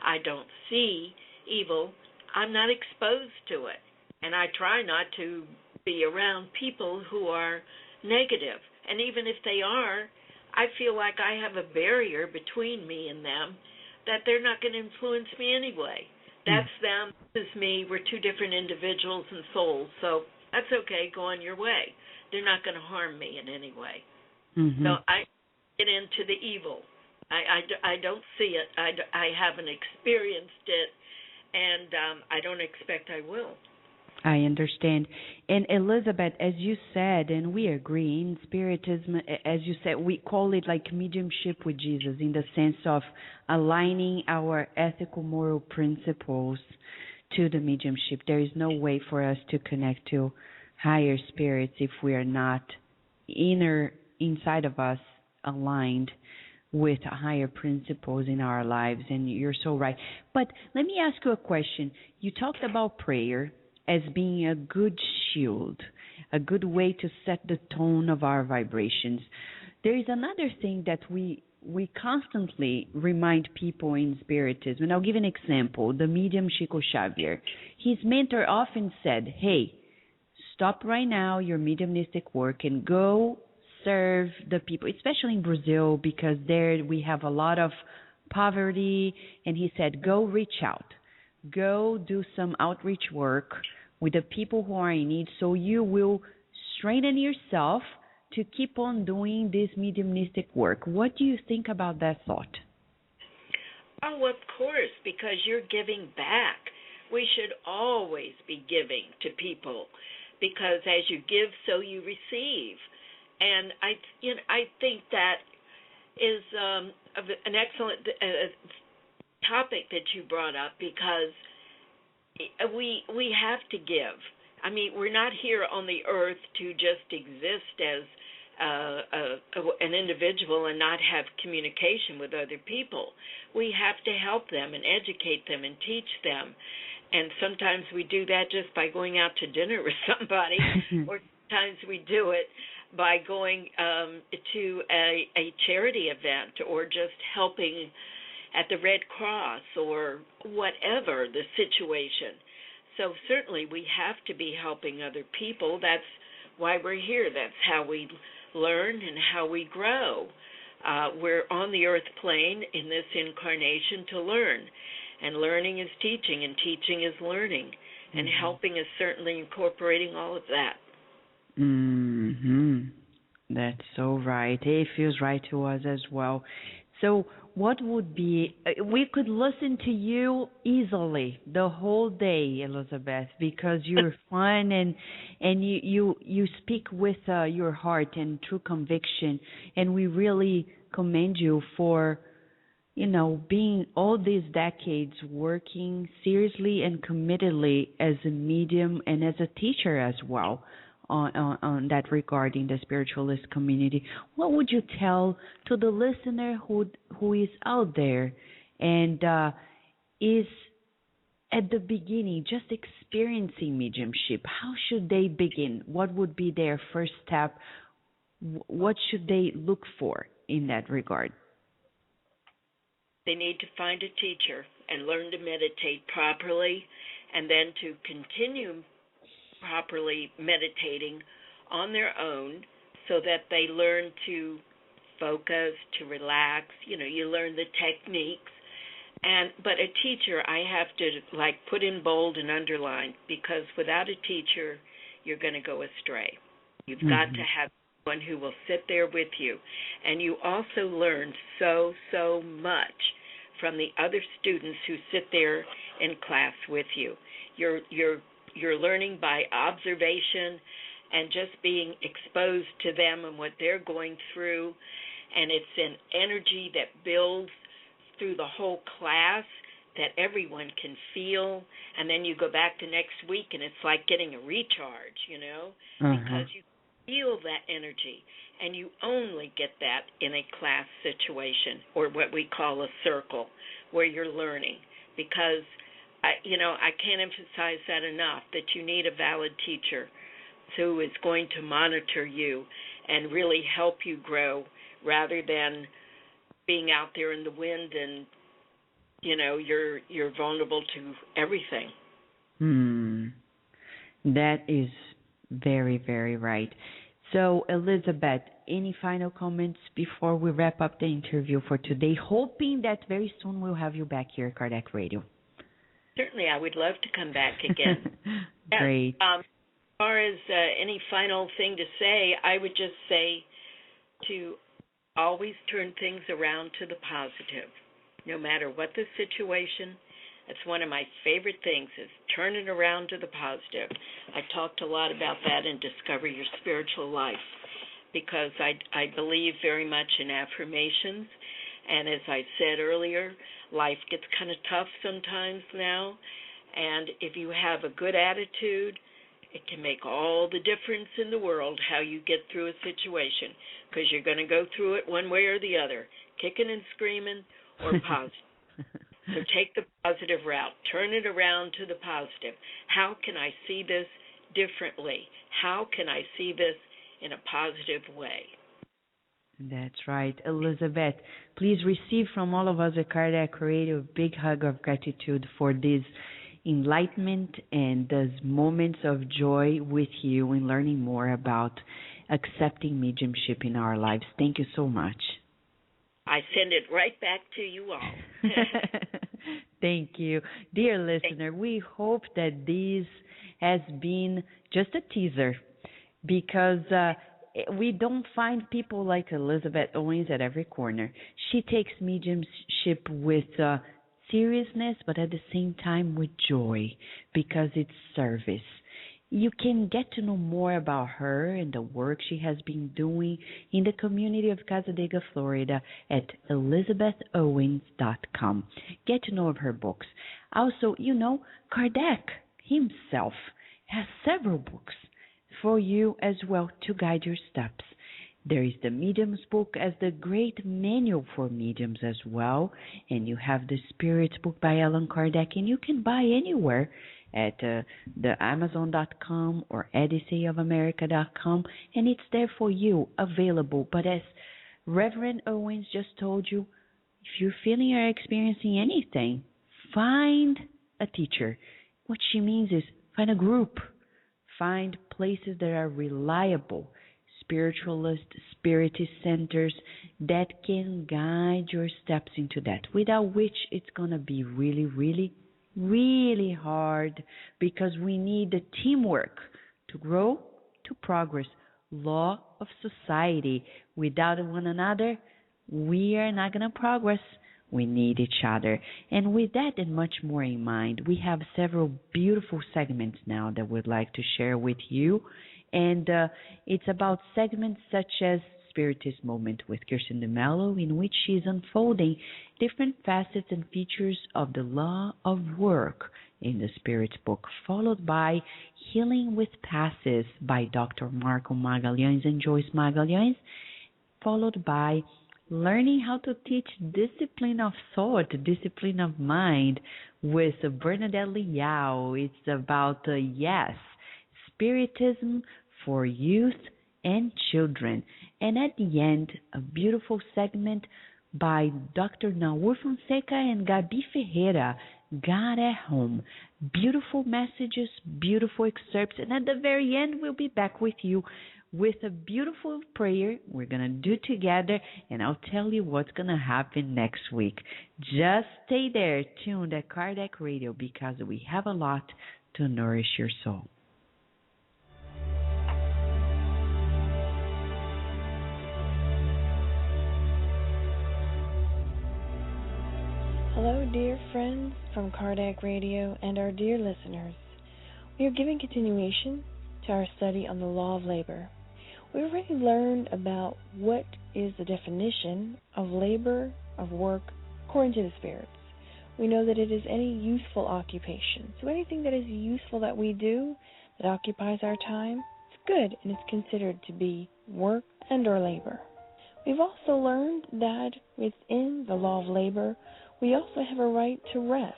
I don't see evil. I'm not exposed to it. And I try not to be around people who are negative. And even if they are, I feel like I have a barrier between me and them that they're not going to influence me anyway. That's them, this is me. We're two different individuals and souls. So that's okay. Go on your way. They're not going to harm me in any way. So I get into the evil. I don't see it. I haven't experienced it, and I don't expect I will. I understand. And Elizabeth, as you said, and we agree, in Spiritism, as you said, we call it like mediumship with Jesus, in the sense of aligning our ethical, moral principles to the mediumship. There is no way for us to connect to higher spirits if we are not inside of us aligned with higher principles in our lives. And you're so right. But let me ask you a question. You talked about prayer as being a good shield, a good way to set the tone of our vibrations. There is another thing that we constantly remind people in Spiritism, and I'll give an example. The medium Chico Xavier, his mentor often said, hey, stop right now your mediumistic work and go serve the people, especially in Brazil, because there we have a lot of poverty. And he said, go reach out. Go do some outreach work with the people who are in need, so you will strengthen yourself to keep on doing this mediumistic work. What do you think about that thought? Oh, of course, because you're giving back. We should always be giving to people, because as you give, so you receive. And I think that is an excellent topic that you brought up, because we have to give. I mean, we're not here on the earth to just exist as an individual and not have communication with other people. We have to help them and educate them and teach them. And sometimes we do that just by going out to dinner with somebody, or sometimes we do it by going to a charity event, or just helping at the Red Cross, or whatever the situation. So certainly we have to be helping other people. That's why we're here. That's how we learn and how we grow. We're on the earth plane in this incarnation to learn. And learning is teaching, and teaching is learning. And helping is certainly incorporating all of that. That's so right. It feels right to us as well. So what would be, we could listen to you easily the whole day, Elizabeth, because you're fun and you speak with your heart and true conviction. And we really commend you for, being all these decades working seriously and committedly as a medium and as a teacher as well. on that regarding the spiritualist community, what would you tell to the listener who is out there and is at the beginning just experiencing mediumship? How should they begin? What would be their first step? What should they look for in that regard? They need to find a teacher and learn to meditate properly, and then to continue properly meditating on their own so that they learn to focus, to relax. You learn the techniques. But a teacher, I have to put in bold and underline, because without a teacher, you're going to go astray. You've got to have someone who will sit there with you. And you also learn so much from the other students who sit there in class with you. You're learning by observation and just being exposed to them and what they're going through. And it's an energy that builds through the whole class that everyone can feel. And then you go back to next week and it's like getting a recharge, because you feel that energy. And you only get that in a class situation, or what we call a circle, where you're learning. Because, I can't emphasize that enough, that you need a valid teacher who is going to monitor you and really help you grow, rather than being out there in the wind and, you're vulnerable to everything. That is very, very right. So, Elizabeth, any final comments before we wrap up the interview for today? Hoping that very soon we'll have you back here at Kardec Radio. Certainly, I would love to come back again. Great. As far as any final thing to say, I would just say to always turn things around to the positive, no matter what the situation. It's one of my favorite things, is turn it around to the positive. I talked a lot about that in Discover Your Spiritual Life, because I believe very much in affirmations. And as I said earlier, life gets kind of tough sometimes now. And if you have a good attitude, it can make all the difference in the world how you get through a situation, because you're going to go through it one way or the other, kicking and screaming or positive. So take the positive route. Turn it around to the positive. How can I see this differently? How can I see this in a positive way? That's right. Elizabeth, please receive from all of us at Kardec Radio a big hug of gratitude for this enlightenment and those moments of joy with you in learning more about accepting mediumship in our lives. Thank you so much. I send it right back to you all. Thank you. Dear listener, we hope that this has been just a teaser, because we don't find people like Elizabeth Owens at every corner. She takes mediumship with seriousness, but at the same time with joy, because it's service. You can get to know more about her and the work she has been doing in the community of Casadega, Florida at ElizabethOwens.com. Get to know of her books. Also, Kardec himself has several books for you as well to guide your steps. There is the Medium's book as the great manual for mediums as well, and you have the Spirits book by Allan Kardec, and you can buy anywhere at the Amazon.com or EdysseeOfAmerica.com, and it's there for you, available. But as Reverend Owens just told you, if you're feeling or experiencing anything, find a teacher. What she means is find a group, find places that are reliable, spiritualist, spiritist centers that can guide your steps into that, without which it's going to be really, really, really hard, because we need the teamwork to grow, to progress. Law of society. Without one another, we are not going to progress. We need each other. And with that and much more in mind, we have several beautiful segments now that we'd like to share with you. And it's about segments such as Spiritist Moment with Kirsten DeMello, in which she is unfolding different facets and features of the law of work in the Spirit's book, followed by Healing with Passes by Dr. Marco Magalhães and Joyce Magalhães, followed by Learning How to Teach Discipline of Thought, Discipline of Mind with Bernadette Liao. It's about, Spiritism for Youth and Children. And at the end, a beautiful segment by Dr. Naur Fonseca and Gabi Ferreira, God at Home. Beautiful messages, beautiful excerpts. And at the very end, we'll be back with you with a beautiful prayer we're going to do together, and I'll tell you what's going to happen next week. Just stay there, tuned at Kardec Radio, because we have a lot to nourish your soul. Hello, dear friends from Kardec Radio and our dear listeners. We are giving continuation to our study on the law of labor. We already learned about what is the definition of labor, of work, according to the spirits. We know that it is any useful occupation. So anything that is useful that we do, that occupies our time, it's good and it's considered to be work and or labor. We've also learned that within the law of labor, we also have a right to rest,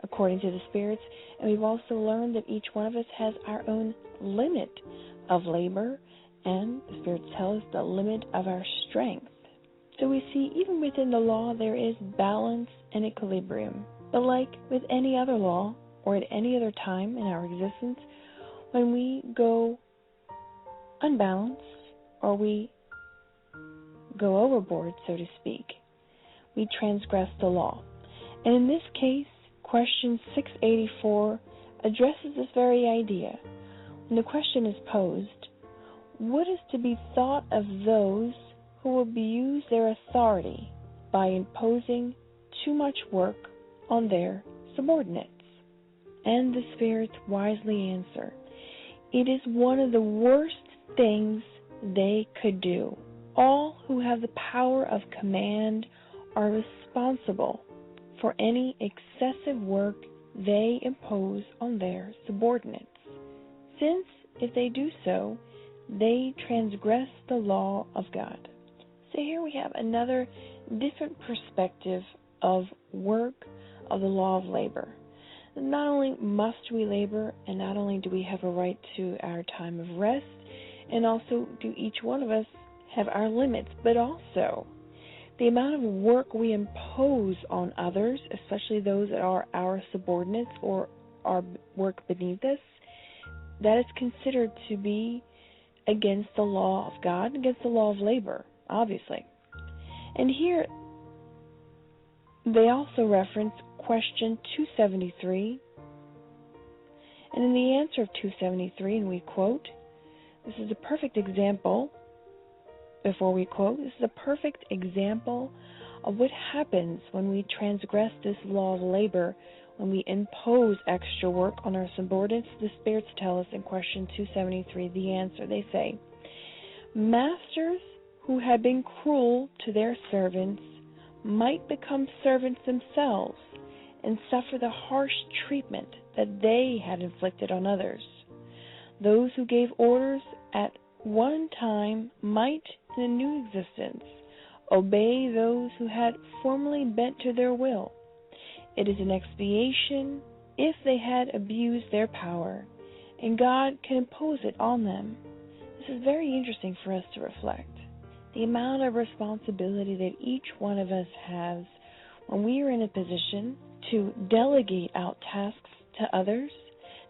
according to the spirits, and we've also learned that each one of us has our own limit of labor, and the spirits tell us the limit of our strength. So we see even within the law there is balance and equilibrium. But like with any other law, or at any other time in our existence, when we go unbalanced, or we go overboard, so to speak, we transgress the law. And in this case, question 684 addresses this very idea. When the question is posed, what is to be thought of those who abuse their authority by imposing too much work on their subordinates? And the spirits wisely answer, it is one of the worst things they could do. All who have the power of command are responsible for any excessive work they impose on their subordinates, since if they do so, they transgress the law of God. So here we have another different perspective of work, of the law of labor. Not only must we labor, and not only do we have a right to our time of rest, and also do each one of us have our limits, but also the amount of work we impose on others, especially those that are our subordinates or are work beneath us, that is considered to be against the law of God, against the law of labor, obviously. And here they also reference question 273. And in the answer of 273, and we quote, this is a perfect example, before we quote, this is a perfect example of what happens when we transgress this law of labor, when we impose extra work on our subordinates. The spirits tell us in question 273 the answer. They say, masters who had been cruel to their servants might become servants themselves and suffer the harsh treatment that they had inflicted on others. Those who gave orders at one time might, in a new existence, obey those who had formerly bent to their will. It is an expiation if they had abused their power, and God can impose it on them. This is very interesting for us to reflect. The amount of responsibility that each one of us has when we are in a position to delegate out tasks to others,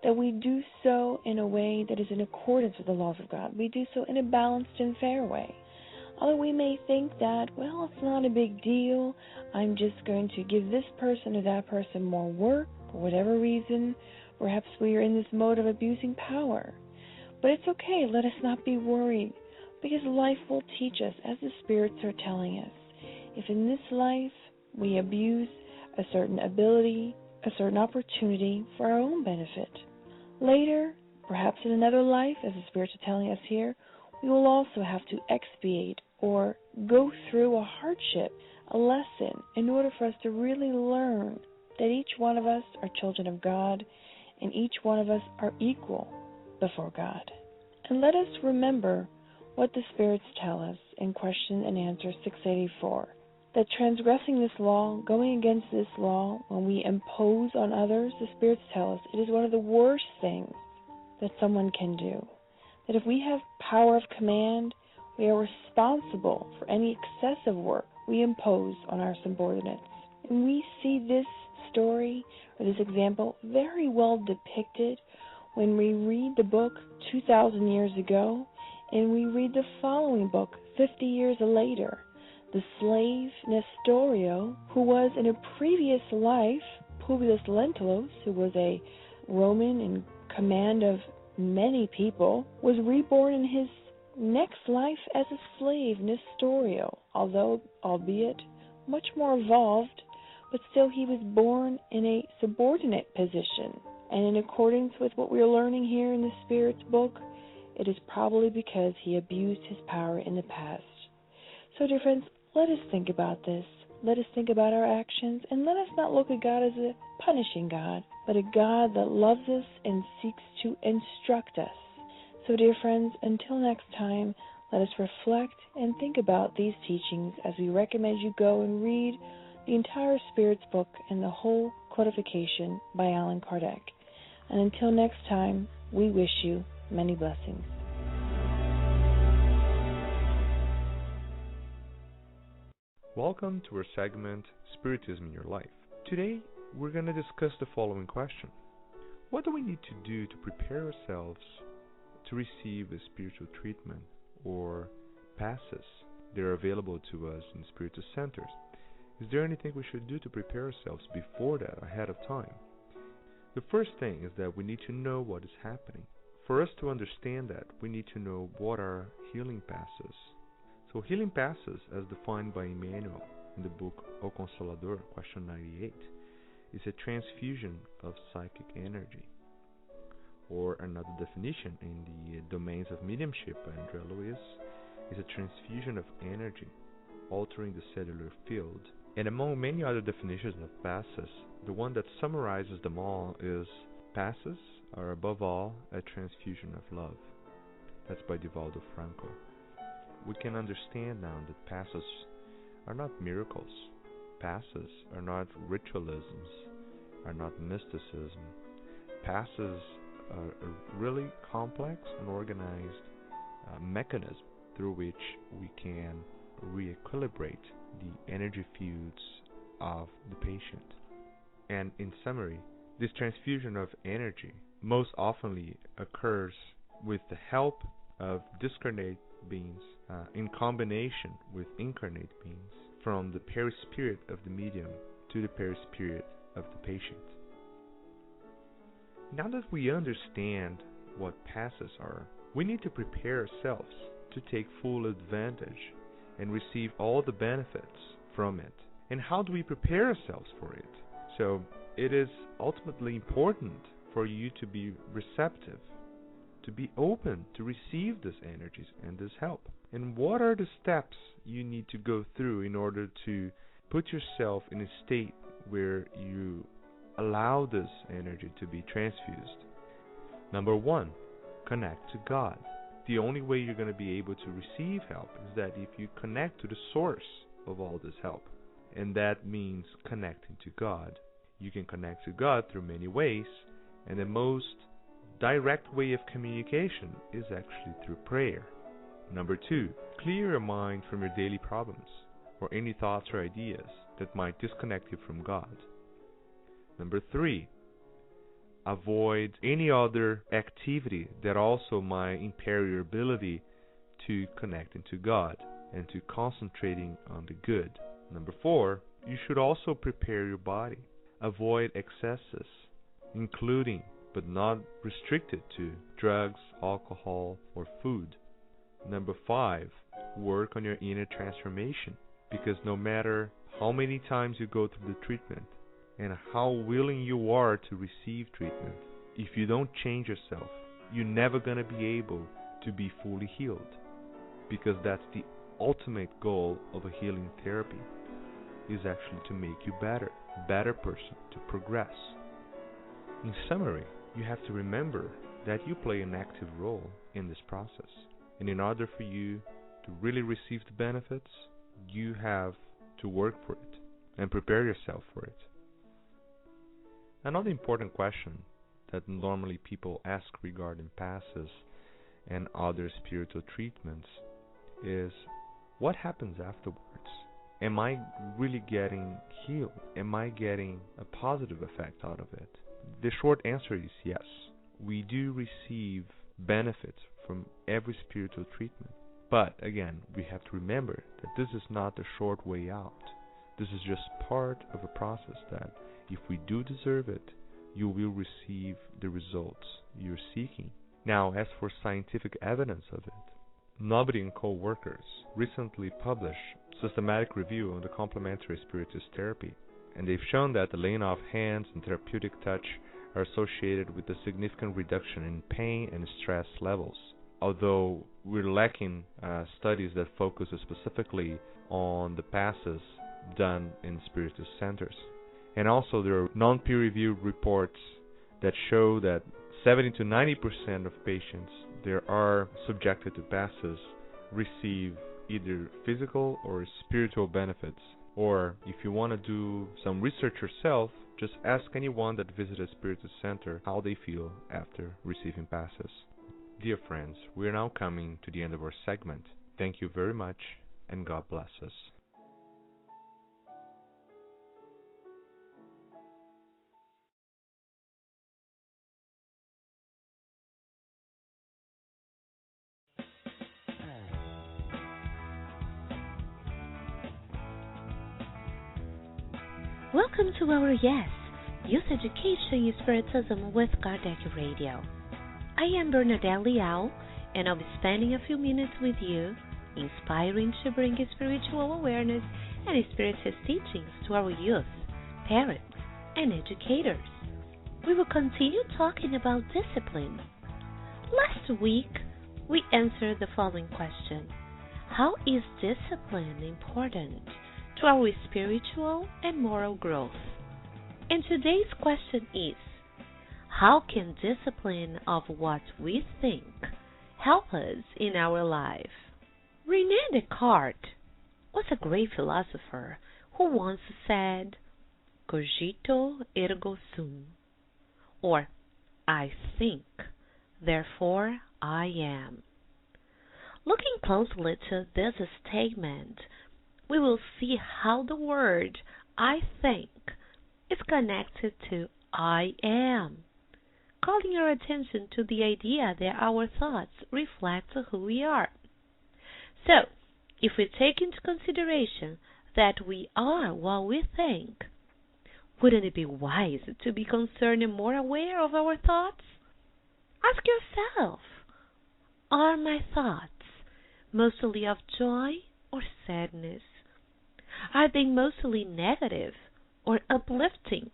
that we do so in a way that is in accordance with the laws of God. We do so in a balanced and fair way. Although we may think that, well, it's not a big deal, I'm just going to give this person or that person more work for whatever reason. Perhaps we are in this mode of abusing power. But it's okay, let us not be worried, because life will teach us, as the spirits are telling us. If in this life we abuse a certain ability, a certain opportunity for our own benefit, later, perhaps in another life, as the spirits are telling us here, we will also have to expiate or go through a hardship, a lesson, in order for us to really learn that each one of us are children of God, and each one of us are equal before God. And let us remember what the spirits tell us in question and answer 684, that transgressing this law, going against this law, when we impose on others, the spirits tell us it is one of the worst things that someone can do. That if we have power of command, we are responsible for any excessive work we impose on our subordinates. And we see this story, or this example, very well depicted when we read the book 2,000 years ago, and we read the following book 50 years later. The slave Nestorio, who was in a previous life Publius Lentulus, who was a Roman in command of many people, was reborn in his next life as a slave, Nestorio, although, albeit much more evolved, but still he was born in a subordinate position. And in accordance with what we are learning here in the Spirit's book, it is probably because he abused his power in the past. So, dear friends, let us think about this. Let us think about our actions, and let us not look at God as a punishing God, but a God that loves us and seeks to instruct us. So, dear friends, until next time, let us reflect and think about these teachings as we recommend you go and read the entire Spirit's book and the whole codification by Allan Kardec. And until next time, we wish you many blessings. Welcome to our segment, Spiritism in Your Life. Today, we're going to discuss the following question. What do we need to do to prepare ourselves to receive a spiritual treatment or passes that are available to us in spiritual centers? Is there anything we should do to prepare ourselves before that, ahead of time? The first thing is that we need to know what is happening. For us to understand that, we need to know what are healing passes. So healing passes, as defined by Emmanuel in the book O Consolador, question 98, is a transfusion of psychic energy. Or another definition in the domains of mediumship by André Luiz is a transfusion of energy, altering the cellular field. And among many other definitions of passes, the one that summarizes them all is passes are above all a transfusion of love. That's by Divaldo Franco. We can understand now that passes are not miracles. Passes are not ritualisms, are not mysticism. Passes are a really complex and organized mechanism through which we can re-equilibrate the energy fields of the patient. And in summary, this transfusion of energy most oftenly occurs with the help of discarnate beings in combination with incarnate beings from the perispirit of the medium to the perispirit of the patient. Now that we understand what passes are, we need to prepare ourselves to take full advantage and receive all the benefits from it. And how do we prepare ourselves for it? So it is ultimately important for you to be receptive, to be open to receive these energies and this help. And what are the steps you need to go through in order to put yourself in a state where you allow this energy to be transfused? Number one, connect to God. The only way you're going to be able to receive help is that if you connect to the source of all this help. And that means connecting to God. You can connect to God through many ways, and the most direct way of communication is actually through prayer. Number two, clear your mind from your daily problems or any thoughts or ideas that might disconnect you from God. Number three, avoid any other activity that also might impair your ability to connecting to God and to concentrating on the good. Number four, you should also prepare your body. Avoid excesses, including but not restricted to drugs, alcohol, or food. Number five, work on your inner transformation, because no matter how many times you go through the treatment and how willing you are to receive treatment, if you don't change yourself, you're never going to be able to be fully healed, because that's the ultimate goal of a healing therapy, is actually to make you better, better person to progress. In summary, you have to remember that you play an active role in this process. And in order for you to really receive the benefits, you have to work for it and prepare yourself for it. Another important question that normally people ask regarding passes and other spiritual treatments is, what happens afterwards? Am I really getting healed? Am I getting a positive effect out of it? The short answer is yes. We do receive benefits from every spiritual treatment. But again, we have to remember that this is not the short way out. This is just part of a process that if we do deserve it, you will receive the results you're seeking. Now, as for scientific evidence of it, Nobody and co-workers recently published systematic review on the complementary spiritist therapy, and they've shown that the laying of hands and therapeutic touch are associated with a significant reduction in pain and stress levels, although we're lacking studies that focus specifically on the passes done in spiritist centers. And also there are non-peer-reviewed reports that show that 70 to 90% of patients that are subjected to passes receive either physical or spiritual benefits. Or if you want to do some research yourself, just ask anyone that visited a spiritist center how they feel after receiving passes. Dear friends, we are now coming to the end of our segment. Thank you very much, and God bless us. Welcome to our Youth Education Spiritism with Kardec Radio. I am Bernadette Leal, and I'll be spending a few minutes with you, inspiring to bring spiritual awareness and spiritist teachings to our youth, parents, and educators. We will continue talking about discipline. Last week, we answered the following question: how is discipline important to our spiritual and moral growth? And today's question is, how can discipline of what we think help us in our life? René Descartes was a great philosopher who once said, cogito ergo sum, or I think, therefore I am. Looking closely to this statement, we will see how the word I think is connected to I am, calling our attention to the idea that our thoughts reflect who we are. So, if we take into consideration that we are what we think, wouldn't it be wise to be concerned and more aware of our thoughts? Ask yourself, are my thoughts mostly of joy or sadness? Are they mostly negative or uplifting?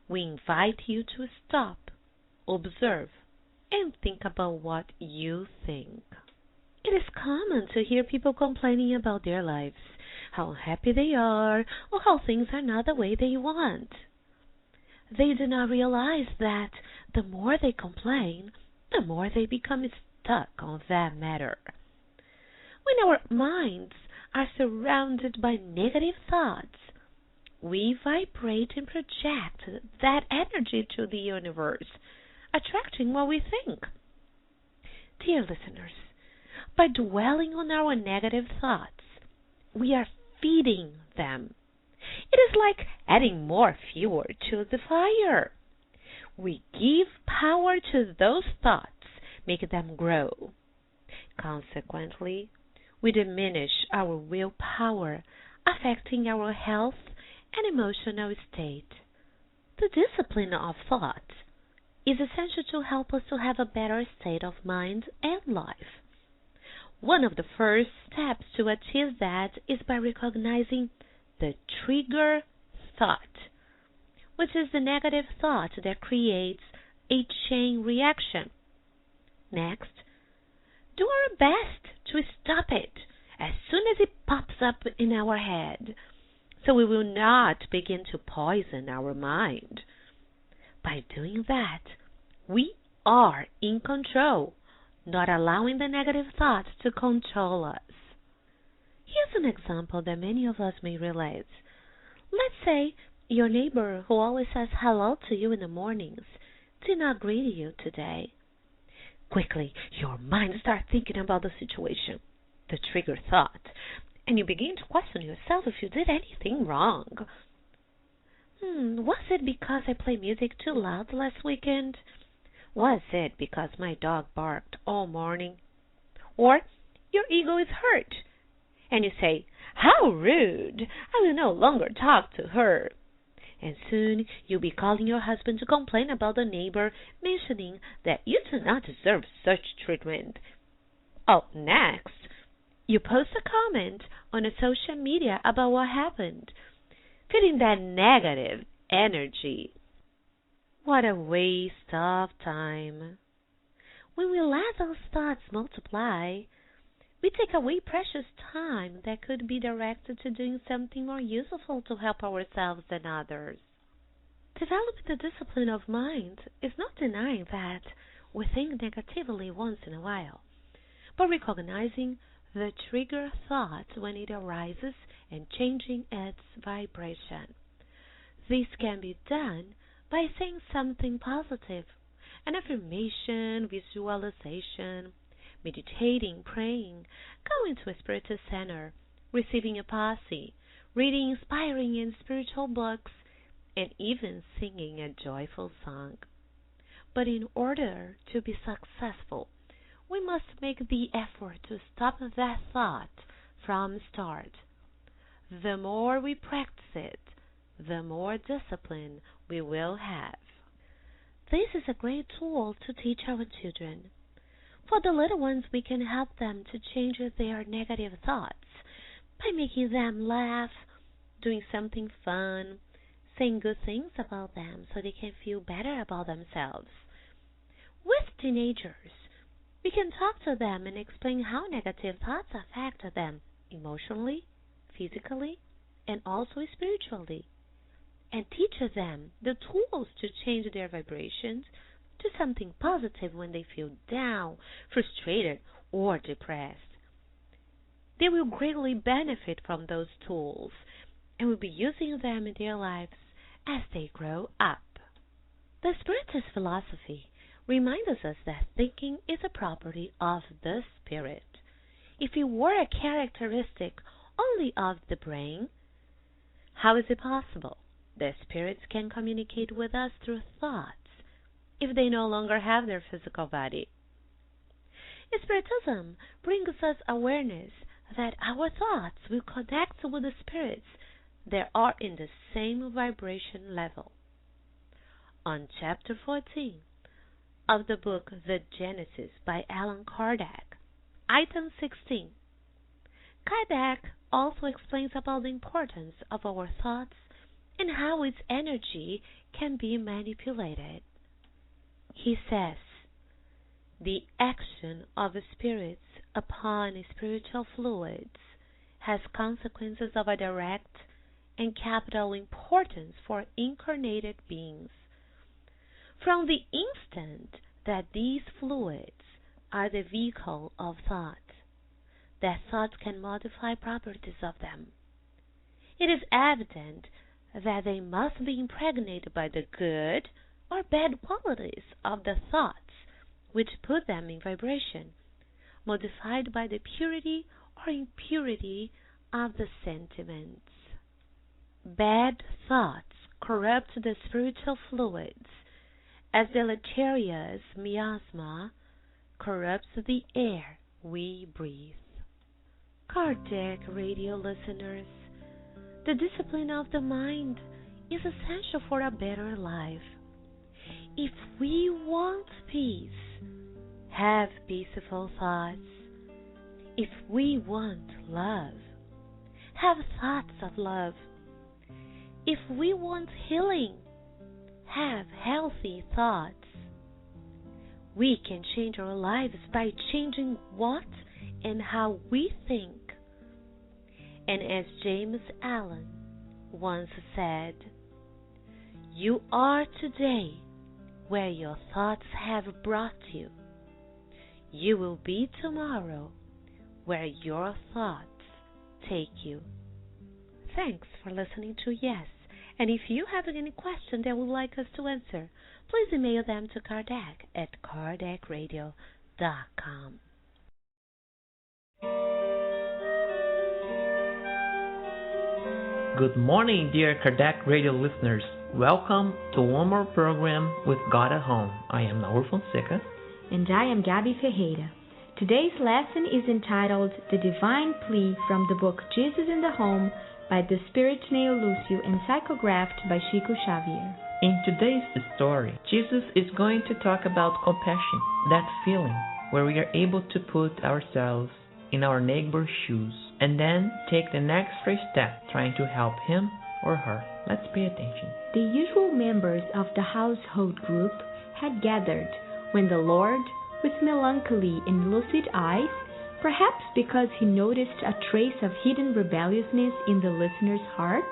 We invite you to stop, observe, and think about what you think. It is common to hear people complaining about their lives, how unhappy they are, or how things are not the way they want. They do not realize that the more they complain, the more they become stuck on that matter. When our minds are surrounded by negative thoughts, we vibrate and project that energy to the universe, attracting what we think. Dear listeners, by dwelling on our negative thoughts, we are feeding them. It is like adding more fuel to the fire. We give power to those thoughts, make them grow. Consequently, we diminish our willpower, affecting our health and emotional state. The discipline of thought is essential to help us to have a better state of mind and life. One of the first steps to achieve that is by recognizing the trigger thought, which is the negative thought that creates a chain reaction. Next, do our best to stop it as soon as it pops up in our head. so we will not begin to poison our mind. By doing that, we are in control, not allowing the negative thoughts to control us. Here's an example that many of us may relate. Let's say your neighbor who always says hello to you in the mornings did not greet you today. Quickly, your mind starts thinking about the situation, the trigger thought, and you begin to question yourself if you did anything wrong. Was it because I played music too loud last weekend? Was it because my dog barked all morning? Or your ego is hurt, and you say, "How rude! I will no longer talk to her." And soon you'll be calling your husband to complain about the neighbor, mentioning that you do not deserve such treatment. Oh, next, you post a comment on a social media about what happened, feeling that negative energy. What a waste of time. When we let those thoughts multiply, we take away precious time that could be directed to doing something more useful to help ourselves and others. Developing the discipline of mind is not denying that we think negatively once in a while, but recognizing the trigger thought when it arises and changing its vibration. This can be done by saying something positive, an affirmation, visualization, meditating, praying, going to a spiritual center, receiving a posse, reading inspiring and spiritual books, and even singing a joyful song. But in order to be successful, we must make the effort to stop that thought from start. The more we practice it, the more discipline we will have. This is a great tool to teach our children. For the little ones, we can help them to change their negative thoughts by making them laugh, doing something fun, saying good things about them so they can feel better about themselves. With teenagers, we can talk to them and explain how negative thoughts affect them emotionally, physically, and also spiritually, and teach them the tools to change their vibrations to something positive when they feel down, frustrated, or depressed. They will greatly benefit from those tools and will be using them in their lives as they grow up. The Spiritist philosophy reminds us that thinking is a property of the spirit. If it were a characteristic only of the brain, how is it possible that spirits can communicate with us through thoughts if they no longer have their physical body? Spiritism brings us awareness that our thoughts will connect with the spirits that are in the same vibration level. On chapter 14 of the book The Genesis by Allan Kardec, item 16, Kardec also explains about the importance of our thoughts and how its energy can be manipulated. He says, the action of spirits upon spiritual fluids has consequences of a direct and capital importance for incarnated beings. From the instant that these fluids are the vehicle of thought, that thought can modify properties of them. It is evident that they must be impregnated by the good or bad qualities of the thoughts which put them in vibration, modified by the purity or impurity of the sentiments. Bad thoughts corrupt the spiritual fluids, as deleterious miasma corrupts the air we breathe. Kardec Radio listeners, the discipline of the mind is essential for a better life. If we want peace, have peaceful thoughts. If we want love, have thoughts of love. If we want healing, have healthy thoughts. We can change our lives by changing what and how we think. And as James Allen once said, "You are today where your thoughts have brought you. You will be tomorrow where your thoughts take you." Thanks for listening to Yes. And if you have any question that would like us to answer, please email them to Kardec at kardecradio.com. Good morning, dear Kardec Radio listeners. Welcome to one more program with God at Home. I am Naur Fonseca. And I am Gabi Ferreira. Today's lesson is entitled The Divine Plea from the book Jesus in the Home by the Spirit Neo Lucio and psychographed by Chico Xavier. In today's story, Jesus is going to talk about compassion, that feeling where we are able to put ourselves in our neighbor's shoes and then take the next step trying to help him or her. Let's pay attention. The usual members of the household group had gathered when the Lord, with melancholy and lucid eyes, perhaps because he noticed a trace of hidden rebelliousness in the listener's heart,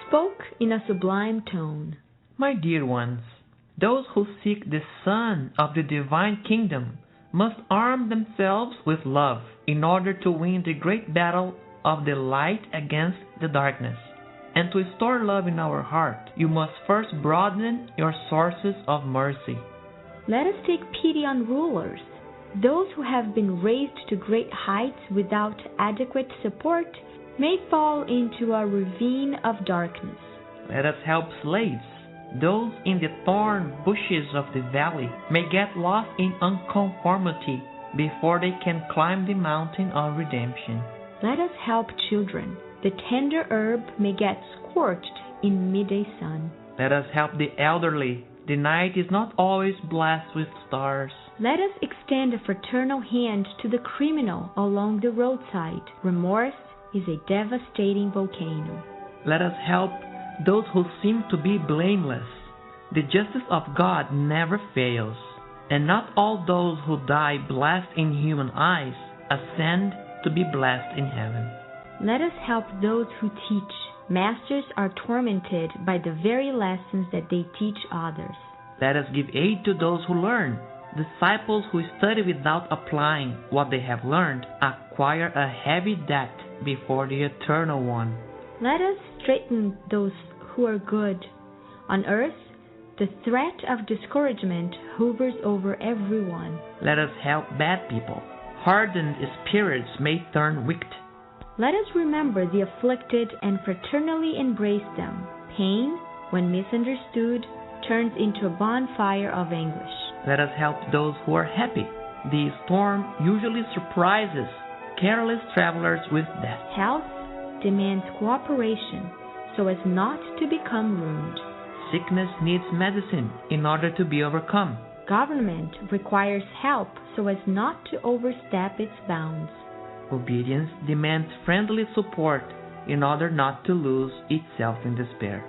spoke in a sublime tone. My dear ones, those who seek the Son of the divine kingdom must arm themselves with love in order to win the great battle of the light against the darkness. And to store love in our heart, you must first broaden your sources of mercy. Let us take pity on rulers. Those who have been raised to great heights without adequate support may fall into a ravine of darkness. Let us help slaves. Those in the thorn bushes of the valley may get lost in unconformity before they can climb the mountain of redemption. Let us help children. The tender herb may get scorched in midday sun. Let us help the elderly. The night is not always blessed with stars. Let us extend a fraternal hand to the criminal along the roadside. Remorse is a devastating volcano. Let us help those who seem to be blameless. The justice of God never fails, and not all those who die blessed in human eyes ascend to be blessed in heaven. Let us help those who teach. Masters are tormented by the very lessons that they teach others. Let us give aid to those who learn. Disciples who study without applying what they have learned acquire a heavy debt before the Eternal One. Let us straighten those who are good. On earth, the threat of discouragement hovers over everyone. Let us help bad people. Hardened spirits may turn wicked. Let us remember the afflicted and fraternally embrace them. Pain, when misunderstood, turns into a bonfire of anguish. Let us help those who are happy. The storm usually surprises careless travelers with death. Health demands cooperation so as not to become ruined. Sickness needs medicine in order to be overcome. Government requires help so as not to overstep its bounds. Obedience demands friendly support in order not to lose itself in despair.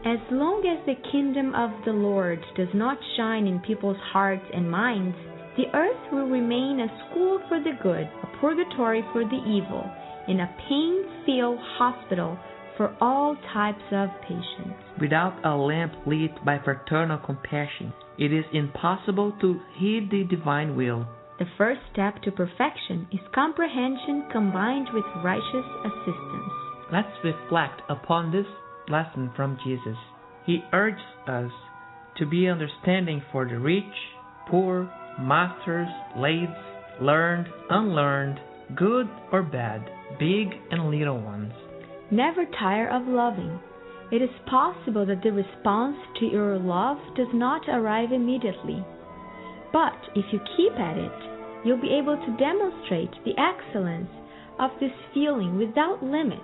As long as the kingdom of the Lord does not shine in people's hearts and minds, the earth will remain a school for the good, a purgatory for the evil, and a pain-filled hospital for all types of patients. Without a lamp lit by fraternal compassion, it is impossible to heed the divine will. The first step to perfection is comprehension combined with righteous assistance. Let's reflect upon this lesson from Jesus. He urges us to be understanding for the rich, poor, masters, slaves, learned, unlearned, good or bad, big and little ones. Never tire of loving. It is possible that the response to your love does not arrive immediately. But if you keep at it, you'll be able to demonstrate the excellence of this feeling without limits,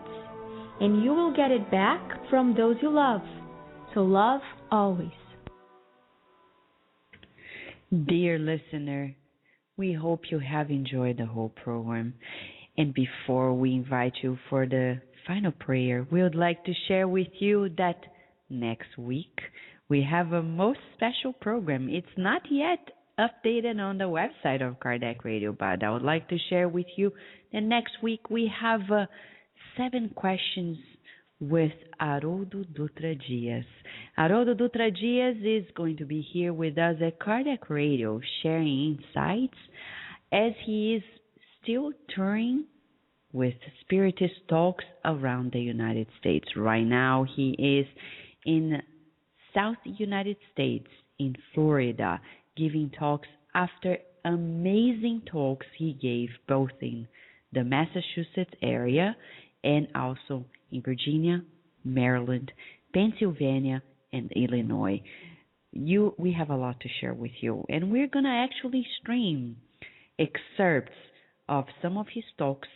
and you will get it back from those you love. So love always. Dear listener, we hope you have enjoyed the whole program. And before we invite you for the final prayer, we would like to share with you that next week we have a most special program. It's not yet updated on the website of Kardec Radio, but I would like to share with you that next week we have 7 questions with Haroldo Dutra Dias. Haroldo Dutra Dias is going to be here with us at Kardec Radio, sharing insights as he is still touring with Spiritist talks around the United States. Right now, he is in South United States, in Florida, giving talks after amazing talks he gave both in the Massachusetts area and also in Virginia, Maryland, Pennsylvania, and Illinois. We have a lot to share with you, and we're going to actually stream excerpts of some of his talks,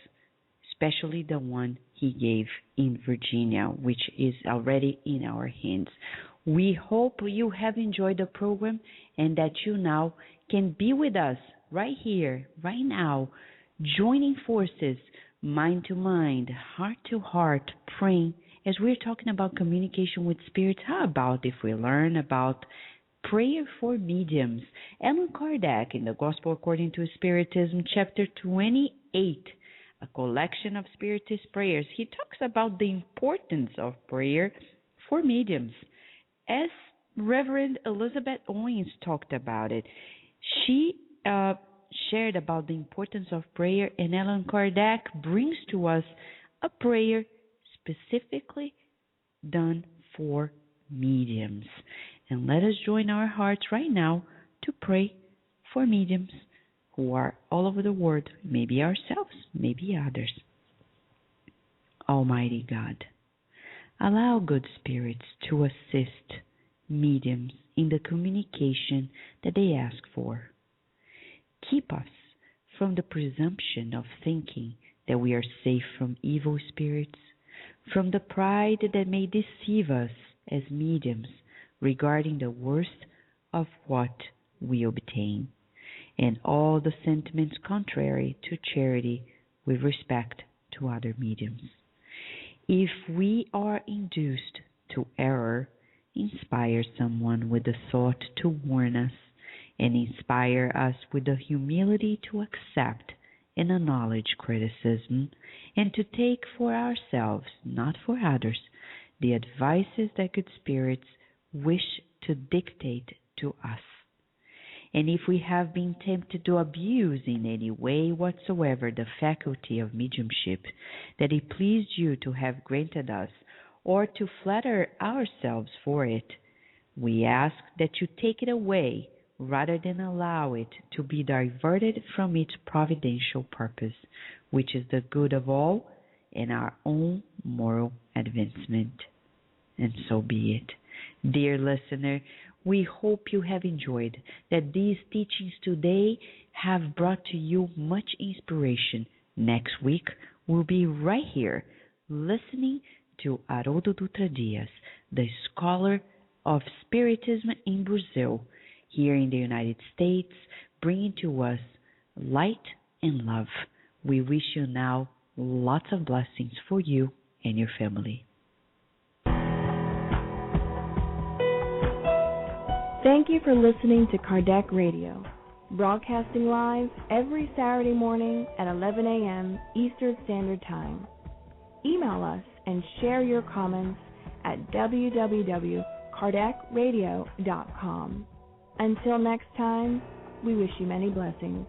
especially the one he gave in Virginia, which is already in our hands. We hope you have enjoyed the program and that you now can be with us right here, right now, joining forces, mind to mind, heart to heart, praying as we're talking about communication with spirits. How about if we learn about prayer for mediums? Allan Kardec, in the Gospel According to Spiritism, chapter 28, a collection of Spiritist prayers, he talks about the importance of prayer for mediums. As Reverend Elizabeth Owens talked about it, she shared about the importance of prayer, and Allan Kardec brings to us a prayer specifically done for mediums. And let us join our hearts right now to pray for mediums who are all over the world, maybe ourselves, maybe others. Almighty God, allow good spirits to assist mediums in the communication that they ask for. Keep us from the presumption of thinking that we are safe from evil spirits, from the pride that may deceive us as mediums regarding the worth of what we obtain, and all the sentiments contrary to charity with respect to other mediums. If we are induced to error, inspire someone with the thought to warn us, and inspire us with the humility to accept and acknowledge criticism, and to take for ourselves, not for others, the advices that good spirits wish to dictate to us. And if we have been tempted to abuse in any way whatsoever the faculty of mediumship that it pleased you to have granted us, or to flatter ourselves for it, we ask that you take it away rather than allow it to be diverted from its providential purpose, which is the good of all and our own moral advancement. And so be it. Dear listener, we hope you have enjoyed, that these teachings today have brought to you much inspiration. Next week, we'll be right here listening to Haroldo Dutra Dias, the scholar of Spiritism in Brazil, here in the United States, bringing to us light and love. We wish you now lots of blessings for you and your family. Thank you for listening to Kardec Radio, broadcasting live every Saturday morning at 11 a.m. Eastern Standard Time. Email us and share your comments at www.kardecradio.com. Until next time, we wish you many blessings.